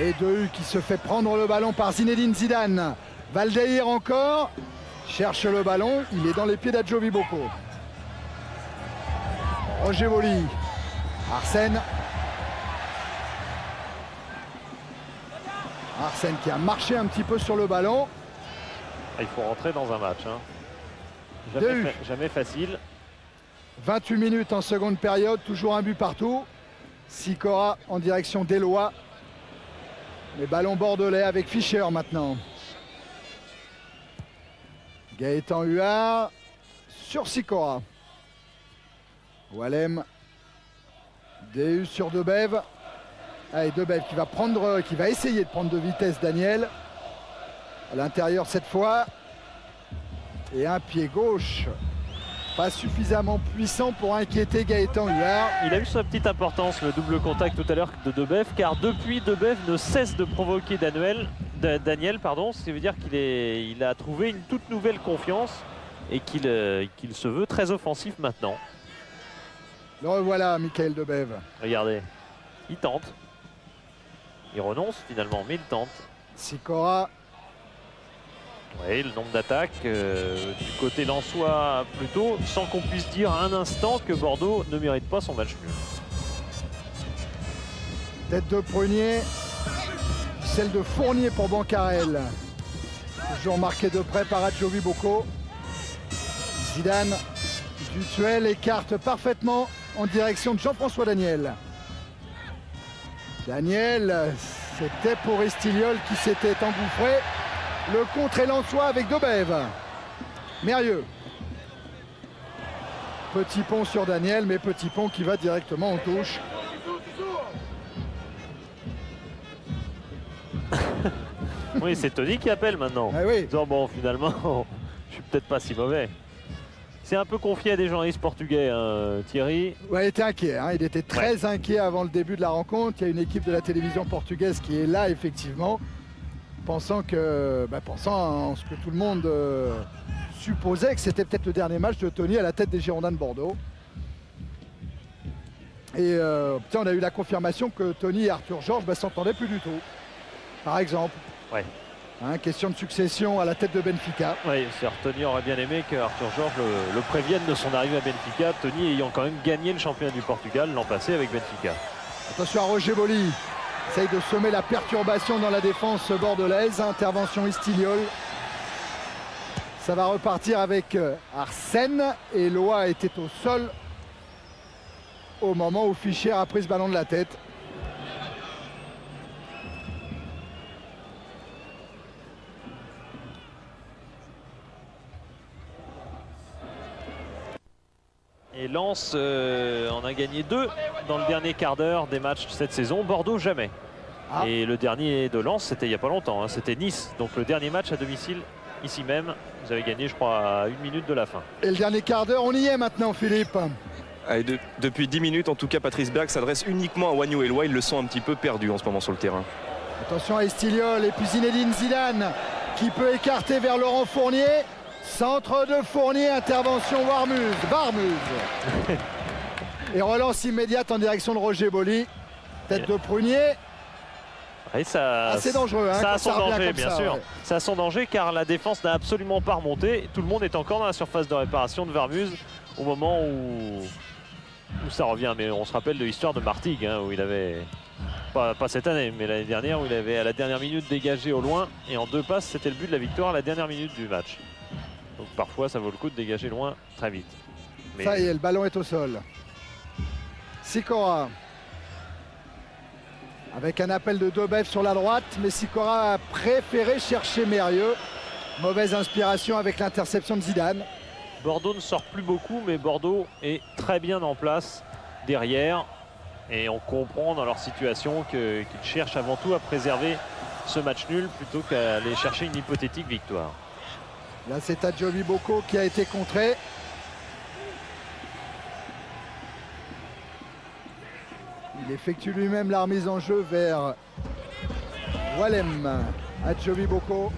Et Dehu qui se fait prendre le ballon par Zinedine Zidane. Valdeir encore. Cherche le ballon. Il est dans les pieds d'Adjovi Boko. Roger Voli. Arsène. Arsène qui a marché un petit peu sur le ballon. Il faut rentrer dans un match. Hein. Jamais facile. 28 minutes en seconde période. Toujours un but partout. Sikora en direction d'Éloi. Les ballons bordelais avec Fischer maintenant. Gaëtan Huard sur Sikora. Walem. Dehu sur Debev. Allez, Debev qui va essayer de prendre de vitesse Daniel. À l'intérieur cette fois. Et un pied gauche. Pas suffisamment puissant pour inquiéter Gaëtan Huard. Il a eu sa petite importance, le double contact tout à l'heure de Debev, car depuis Debev ne cesse de provoquer Daniel, ce qui veut dire qu'il a trouvé une toute nouvelle confiance et qu'il se veut très offensif maintenant. Le revoilà, Michael Debev. Regardez, il tente. Il renonce finalement, mais il tente. Sikora. Oui, le nombre d'attaques du côté lensois plutôt, sans qu'on puisse dire un instant que Bordeaux ne mérite pas son match nul. Tête de Prunier, celle de Fournier pour Bancarel. Toujours marqué de près par Adjovi Boko. Zidane, Dutuel écarte parfaitement en direction de Jean-François Daniel. Daniel, c'était pour Estiliol qui s'était engouffré. Le contre est lensois avec Debev. Mérieux. Petit pont sur Daniel, mais petit pont qui va directement en touche. Oui, c'est Tony qui appelle maintenant. Ah oui. Disant, bon, finalement, je suis peut-être pas si mauvais. C'est un peu confié à des journalistes portugais, hein, Thierry. Ouais, il était inquiet, hein. Il était très inquiet avant le début de la rencontre. Il y a une équipe de la télévision portugaise qui est là, effectivement, pensant en ce que tout le monde supposait que c'était peut-être le dernier match de Tony à la tête des Girondins de Bordeaux. Et on a eu la confirmation que Tony et Arthur Georges s'entendaient plus du tout, par exemple. Ouais. Hein, question de succession à la tête de Benfica. Oui, Tony aurait bien aimé que Arthur Georges le prévienne de son arrivée à Benfica. Tony ayant quand même gagné le championnat du Portugal l'an passé avec Benfica. Attention à Roger Boli. Essaye de semer la perturbation dans la défense bordelaise. Intervention Istiliol. Ça va repartir avec Arsène. Et Loa était au sol au moment où Fischer a pris ce ballon de la tête. Et Lens en a gagné 2 dans le dernier quart d'heure des matchs de cette saison. Bordeaux, jamais. Ah. Et le dernier de Lens, c'était il n'y a pas longtemps. Hein, c'était Nice. Donc le dernier match à domicile, ici même. Vous avez gagné, je crois, à 1 minute de la fin. Et le dernier quart d'heure, on y est maintenant, Philippe. Allez, depuis 10 minutes, en tout cas, Patrice Berg s'adresse uniquement à Wagnou et Loa. Ils le sont un petit peu perdus en ce moment sur le terrain. Attention à Istiliol et puis Zinedine Zidane qui peut écarter vers Laurent Fournier. Centre de Fournier, intervention Warmuz. Et relance immédiate en direction de Roger Boli. Tête de Prunier. Et ça, assez dangereux. Hein, ça a son revient danger, comme bien ça, sûr. ouais. Ça a son danger car la défense n'a absolument pas remonté. Tout le monde est encore dans la surface de réparation de Warmuz au moment où ça revient. Mais on se rappelle de l'histoire de Martigues, hein, où il avait, pas cette année, mais l'année dernière, où il avait à la dernière minute dégagé au loin. Et en 2 passes, c'était le but de la victoire à la dernière minute du match. Donc parfois, ça vaut le coup de dégager loin très vite. Mais... Ça y est, le ballon est au sol. Sikora. Avec un appel de Dobev sur la droite, mais Sikora a préféré chercher Mérieux. Mauvaise inspiration avec l'interception de Zidane. Bordeaux ne sort plus beaucoup, mais Bordeaux est très bien en place derrière. Et on comprend dans leur situation qu'ils cherchent avant tout à préserver ce match nul plutôt qu'à aller chercher une hypothétique victoire. Là, c'est Adjovi Boko qui a été contré. Il effectue lui-même la remise en jeu vers Walem. Adjovi Boko.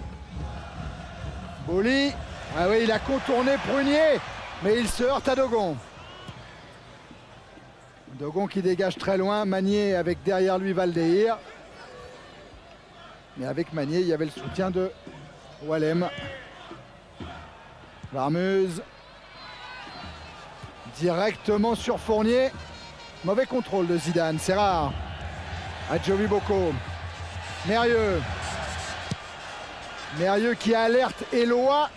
Boli. Ah oui, il a contourné Prunier, mais il se heurte à Dogon. Dogon qui dégage très loin. Magnier avec derrière lui Valdeir. Mais avec Magnier, il y avait le soutien de Walem. Warmuz. Directement sur Fournier. Mauvais contrôle de Zidane, c'est rare. Adjovi Boko. Mérieux. Mérieux qui alerte Eloi.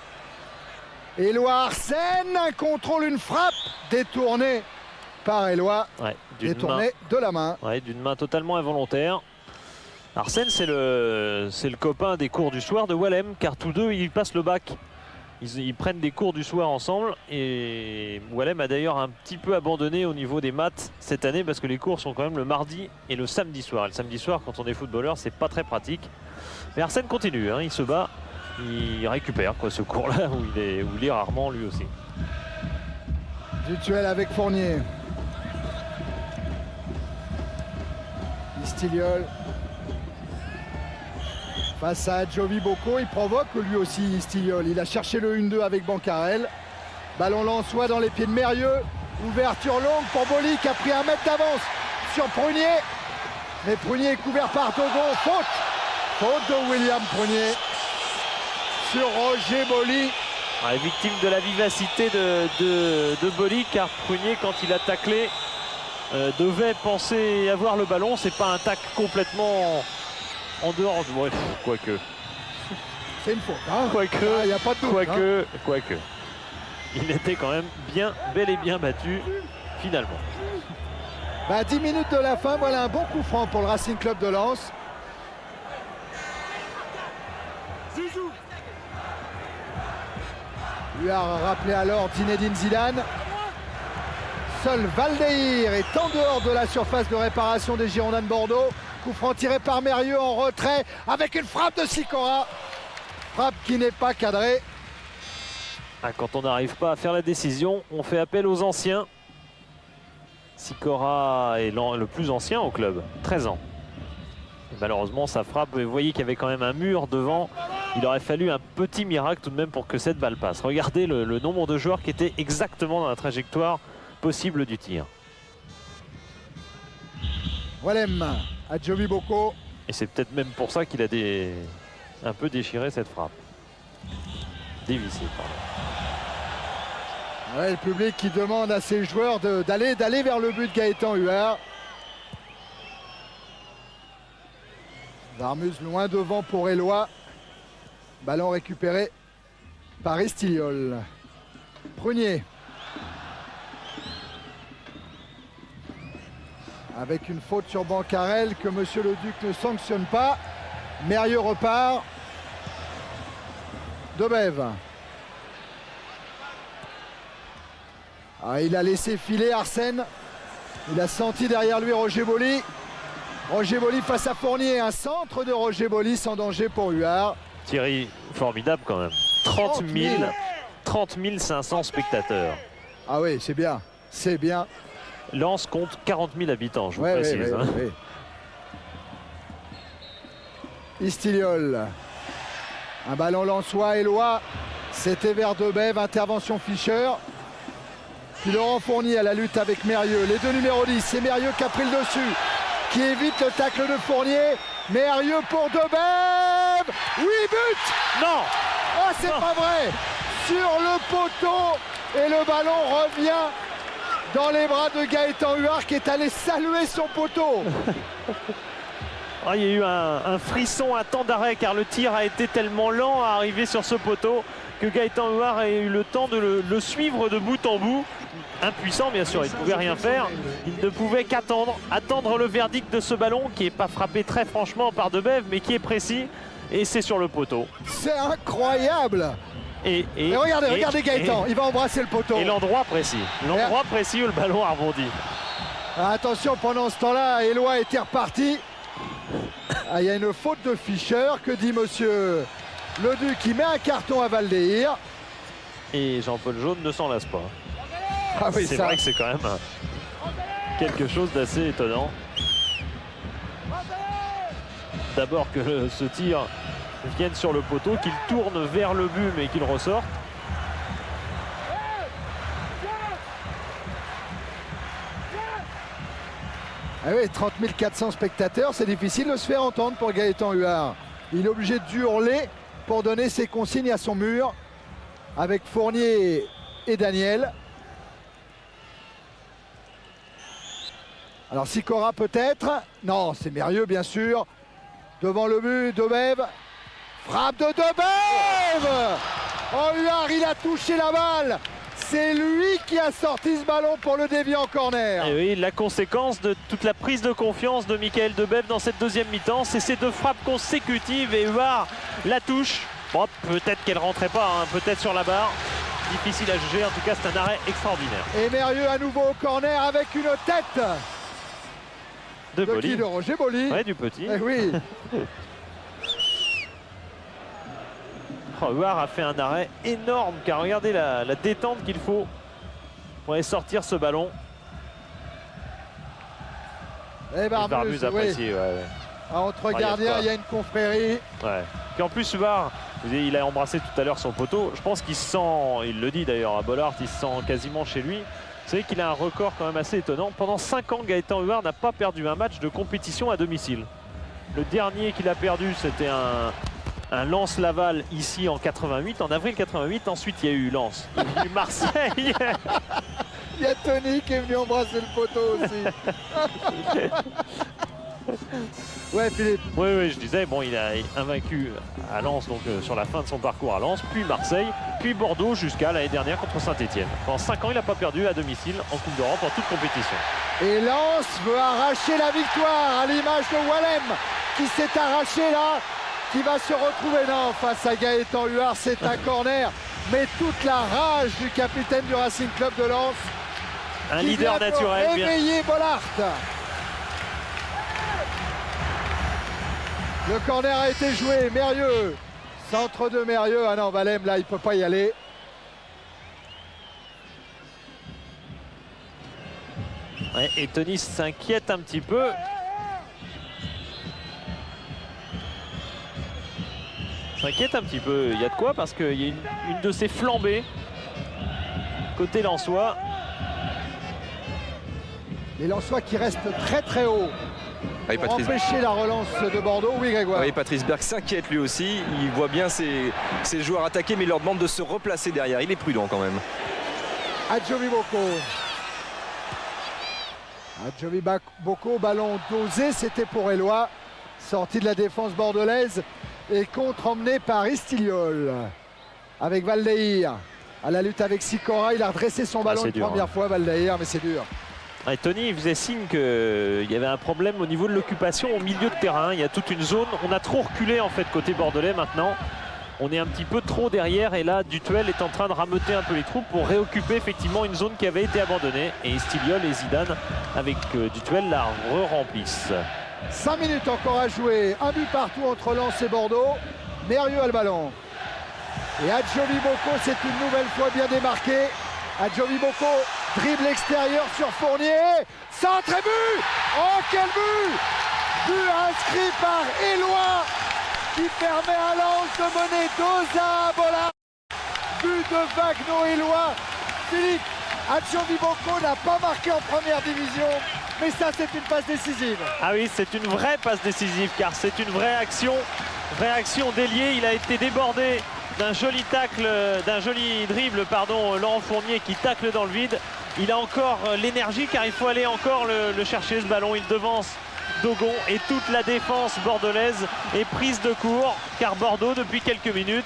Eloi Arsène. Un contrôle, une frappe détournée par Eloi. Ouais, détournée de la main. Ouais, d'une main totalement involontaire. Arsène, c'est le copain des cours du soir de Walem, car tous deux, ils passent le bac. Ils prennent des cours du soir ensemble et Walem a d'ailleurs un petit peu abandonné au niveau des maths cette année parce que les cours sont quand même le mardi et le samedi soir. Et le samedi soir, quand on est footballeur, c'est pas très pratique. Mais Arsène continue, hein, il se bat, il récupère ce cours-là où il est rarement lui aussi. Duel avec Fournier. Istiliol. Face à Adjovi Boko, il provoque lui aussi Istiliol. Il a cherché le 1-2 avec Bancarel. Ballon lensois dans les pieds de Mérieux. Ouverture longue pour Boli qui a pris 1 mètre d'avance sur Prunier. Mais Prunier est couvert par Dogon. Faute de William Prunier sur Roger Boli. Ouais, victime de la vivacité de Boli, car Prunier, quand il a taclé, devait penser avoir le ballon. C'est pas un tacle complètement en dehors. Bref, quoique. C'est une faute. Hein, quoique. Il n'y a pas de doute. Quoique. Il était quand même bel et bien battu, finalement. 10 minutes de la fin, voilà un bon coup franc pour le Racing Club de Lens. Lui a rappelé alors Zinedine Zidane. Seul Valdeir est en dehors de la surface de réparation des Girondins de Bordeaux. coup franc tiré par Mérieux en retrait avec une frappe de Sikora. Frappe qui n'est pas cadrée. Ah, quand on n'arrive pas à faire la décision, on fait appel aux anciens. Sikora est le plus ancien au club, 13 ans. Et malheureusement, sa frappe, vous voyez qu'il y avait quand même un mur devant. Il aurait fallu un petit miracle tout de même pour que cette balle passe. Regardez le nombre de joueurs qui étaient exactement dans la trajectoire possible du tir. Walem à Jovi Boko. Et c'est peut-être même pour ça qu'il a un peu déchiré cette frappe. Dévissé, pardon. Ouais, le public qui demande à ses joueurs d'aller vers le but de Gaëtan Huard. Varmus loin devant pour Éloi. Ballon récupéré par Estiliol. Prunier. Avec une faute sur Bancarel que Monsieur le Duc ne sanctionne pas. Mérieux repart. Debève. Ah, il a laissé filer Arsène. Il a senti derrière lui Roger Boli. Roger Boli face à Fournier. Un centre de Roger Boli sans danger pour Huard. Thierry, formidable quand même. 30 500 spectateurs. Ah oui, c'est bien. C'est bien. Lens compte 40 000 habitants, je vous précise. Ouais. Istiliol. Un ballon lensois, Éloi. C'était vers Debève. Intervention Fischer. Puis Laurent Fournier à la lutte avec Mérieux. Les deux numéros 10, c'est Mérieux qui a pris le dessus. Qui évite le tacle de Fournier. Mérieux pour Debève. Oui, but. Non. Oh, c'est pas vrai. Sur le poteau. Et le ballon revient dans les bras de Gaëtan Huard qui est allé saluer son poteau. Ah, il y a eu un frisson à temps d'arrêt car le tir a été tellement lent à arriver sur ce poteau que Gaëtan Huard a eu le temps de le suivre de bout en bout. Impuissant bien sûr, il ne pouvait rien faire. Il ne pouvait attendre le verdict de ce ballon qui n'est pas frappé très franchement par Debève mais qui est précis et c'est sur le poteau. C'est incroyable. Et regardez Gaëtan, il va embrasser le poteau. Et l'endroit précis où le ballon a rebondi. Attention, pendant ce temps-là, Éloi était reparti. Ah, il y a une faute de Fischer, que dit monsieur le Duc, qui met un carton à Valdeir. Et Jean-Paul Jaune ne s'en lasse pas. Ah oui, c'est vrai que c'est quand même quelque chose d'assez étonnant. D'abord que ce tir vienne sur le poteau, qu'il tourne vers le but mais qu'il ressorte. Ah oui, 30 400 spectateurs, c'est difficile de se faire entendre pour Gaëtan Huard. Il est obligé d'hurler pour donner ses consignes à son mur avec Fournier et Daniel. Alors Sikora peut-être. Non, c'est Mérieux bien sûr. Devant le but, Debève. Frappe de Debève. Oh, Huard, il a touché la balle. C'est lui qui a sorti ce ballon pour le dévier en corner. Et oui, la conséquence de toute la prise de confiance de Michael Debève dans cette deuxième mi-temps, c'est ces deux frappes consécutives et Huard la touche. Bon, peut-être qu'elle rentrait pas, hein, peut-être sur la barre. Difficile à juger, en tout cas c'est un arrêt extraordinaire. Et Mérieux à nouveau au corner avec une tête de Boli. Qui, de Roger Boli. Ouais, du petit. Eh oui. Huard a fait un arrêt énorme car regardez la détente qu'il faut pour aller sortir ce ballon. Et Varmus apprécié. Ouais. Entre gardiens, il y a une confrérie. Ouais. Puis en plus, Huard, il a embrassé tout à l'heure son poteau. Je pense qu'il se sent, il le dit d'ailleurs à Bollard, il se sent quasiment chez lui. Vous savez qu'il a un record quand même assez étonnant. Pendant 5 ans, Gaëtan Huard n'a pas perdu un match de compétition à domicile. Le dernier qu'il a perdu, c'était un Lens Laval ici en 88, en avril 88. Ensuite, il y a eu Lens. Il y a eu Marseille. Il y a Tony qui est venu embrasser le poteau aussi. Ouais, Philippe. Oui, je disais, bon, il a invaincu à Lens, donc sur la fin de son parcours à Lens, puis Marseille, puis Bordeaux jusqu'à l'année dernière contre Saint-Etienne. Pendant 5 ans, il n'a pas perdu à domicile en Coupe d'Europe en toute compétition. Et Lens veut arracher la victoire à l'image de Walem qui s'est arraché là, qui va se retrouver face à Gaëtan Huard. C'est un corner, mais toute la rage du capitaine du Racing Club de Lens. Un leader naturel. Réveiller Bollard. Le corner a été joué, Mérieux. Centre de Mérieux. Ah non, Valem, là, il ne peut pas y aller. Ouais, et Tony s'inquiète un petit peu. S'inquiète un petit peu. Il y a de quoi parce qu'il y a une de ces flambées côté Lensois. Les Lensois qui restent très très haut Ah, pour empêcher la relance de Bordeaux. Oui, Grégoire. Oui, Patrice Berg s'inquiète lui aussi. Il voit bien ses joueurs attaquer, mais il leur demande de se replacer derrière. Il est prudent quand même. Adjovi Boko. Adjovi Boko, ballon dosé, c'était pour Éloi. Sortie de la défense bordelaise et contre emmené par Istiliol. Avec Valdeir. À la lutte avec Sikora, il a redressé son ballon une première fois, Valdeir, mais c'est dur. Et Tony il faisait signe qu'il y avait un problème au niveau de l'occupation au milieu de terrain. Il y a toute une zone. On a trop reculé en fait côté bordelais maintenant. On est un petit peu trop derrière et là Dutuel est en train de rameuter un peu les troupes pour réoccuper effectivement une zone qui avait été abandonnée. Et Stiliol et Zidane avec Dutuel la re-remplissent. 5 minutes encore à jouer. Un but partout entre Lens et Bordeaux. Mérieux a le ballon. Et Adjovi Boko, c'est une nouvelle fois bien démarqué. Adjovi Boko dribble extérieur sur Fournier. Centre et but. Oh quel but! But inscrit par Éloi qui permet à Lens de mener 2-1 à Bollard. But de Wagno-Éloi. Philippe, Adjovi Boko n'a pas marqué en première division, mais ça c'est une passe décisive. Ah oui, c'est une vraie passe décisive car c'est une vraie action d'ailier. Il a été débordé d'un joli tacle, d'un joli dribble, pardon, Laurent Fournier qui tacle dans le vide. Il a encore l'énergie car il faut aller encore le chercher ce ballon. Il devance Dogon et toute la défense bordelaise est prise de court car Bordeaux depuis quelques minutes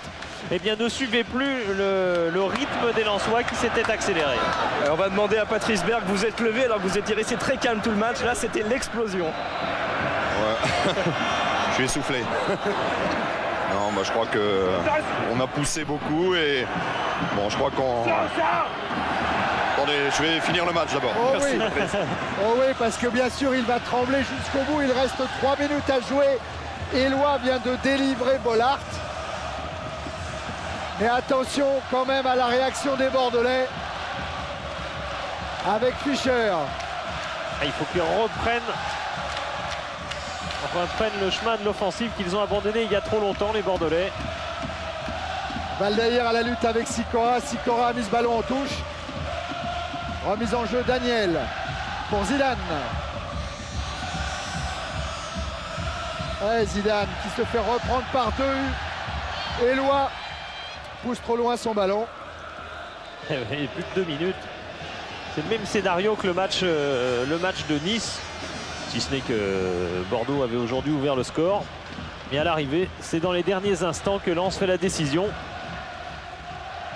ne suivait plus le rythme des Lensois qui s'était accéléré. On va demander à Patrice Berg, vous êtes levé alors que vous étiez resté très calme tout le match. Là c'était l'explosion. Ouais. Je suis essoufflé. Non, bah, je crois qu'on a poussé beaucoup et bon, je crois qu'on... Attendez, je vais finir le match d'abord. Oh oui. Oh oui, parce que bien sûr, il va trembler jusqu'au bout. Il reste 3 minutes à jouer. Éloi vient de délivrer Bollard. Mais attention quand même à la réaction des Bordelais. Avec Fischer. Il faut qu'ils reprennent le chemin de l'offensive qu'ils ont abandonné il y a trop longtemps, les Bordelais. Valdeir à la lutte avec Sikora. Sikora a mis ce ballon en touche. Remise en jeu Daniel pour Zidane. Ouais, Zidane qui se fait reprendre par deux. Éloi pousse trop loin son ballon. Il y a plus de 2 minutes. C'est le même scénario que le match de Nice. Si ce n'est que Bordeaux avait aujourd'hui ouvert le score. Mais à l'arrivée, c'est dans les derniers instants que Lens fait la décision.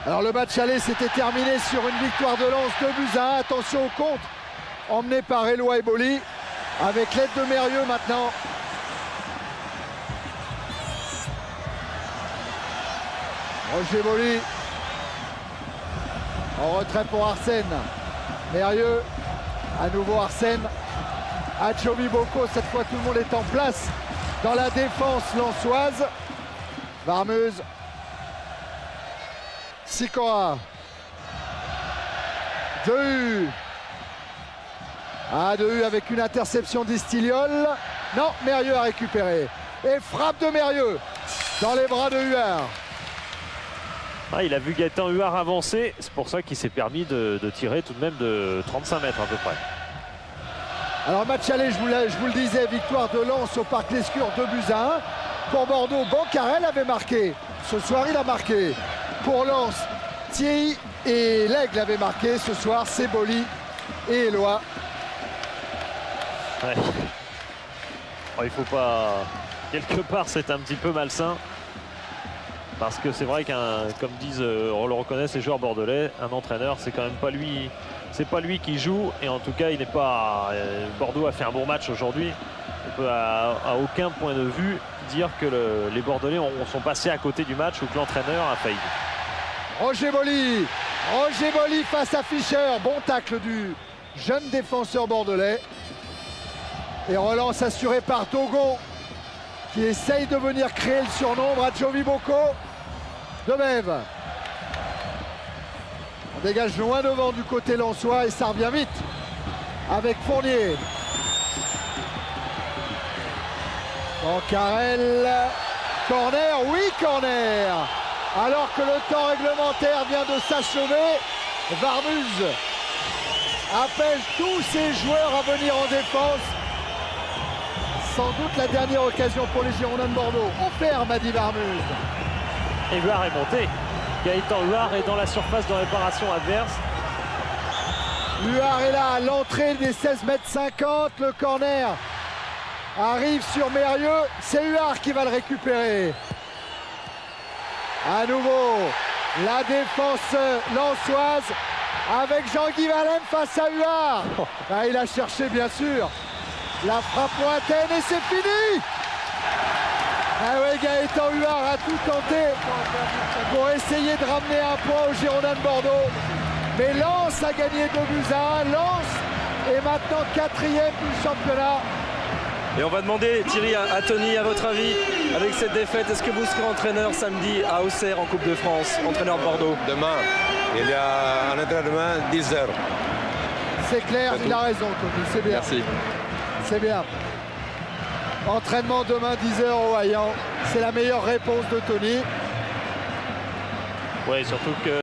Alors le match aller s'était terminé sur une victoire de Lens 2-1. Attention au contre emmené par Éloi et Boli. Avec l'aide de Mérieux maintenant. Roger Boli. En retrait pour Arsène. Mérieux. À nouveau Arsène. Adjovi Boko, cette fois tout le monde est en place dans la défense lensoise. Varmeuse. Sikora. Dehu. Dehu avec une interception d'Istiliol. Non, Mérieux a récupéré. Et frappe de Mérieux dans les bras de Huard. Il a vu Gaëtan Huard avancer. C'est pour ça qu'il s'est permis de tirer tout de même de 35 mètres à peu près. Alors match aller, je vous le disais, victoire de Lens au Parc Lescure 2-1. Pour Bordeaux, Bancarel avait marqué. Ce soir, il a marqué. Pour Lens, Thierry et L'Aigle avaient marqué. Ce soir, c'est Boli et Éloi. Ouais. Il faut pas... Quelque part, c'est un petit peu malsain. Parce que c'est vrai comme disent, on le reconnaît, ces joueurs bordelais, un entraîneur, c'est quand même pas lui. C'est pas lui qui joue. Et en tout cas, il n'est pas... Bordeaux a fait un bon match aujourd'hui. On peut à aucun point de vue dire que les Bordelais sont passés à côté du match ou que l'entraîneur a failli. Roger Boli face à Fischer. Bon tacle du jeune défenseur bordelais. Et relance assurée par Dogon qui essaye de venir créer le surnombre à Jovi Boko. Demève. On dégage loin devant du côté lensois et ça revient vite avec Fournier. Bancarel. Corner, oui corner. Alors que le temps réglementaire vient de s'achever, Warmuz appelle tous ses joueurs à venir en défense. Sans doute la dernière occasion pour les Girondins de Bordeaux. On ferme, a dit Warmuz. Et Huard est monté. Gaëtan Huard est dans la surface de réparation adverse. Huard est là à l'entrée des 16,50 m. Le corner arrive sur Mérieux. C'est Huard qui va le récupérer. À nouveau, la défense lensoise avec Jean-Guy Valem face à Huard. Ah, il a cherché bien sûr la frappe lointaine et c'est fini. Ah ouais, Gaëtan Huard a tout tenté pour essayer de ramener un point aux Girondins de Bordeaux. Mais Lens a gagné 2-1. Lens est maintenant 4e du championnat. Et on va demander, Thierry, à Tony, à votre avis, avec cette défaite, est-ce que vous serez entraîneur samedi à Auxerre en Coupe de France, entraîneur de Bordeaux? Demain, il y a un entraînement 10 heures. C'est clair, il a raison, Tony, c'est bien. Merci. C'est bien. Entraînement demain 10h au Hayan. C'est la meilleure réponse de Tony. Ouais, surtout que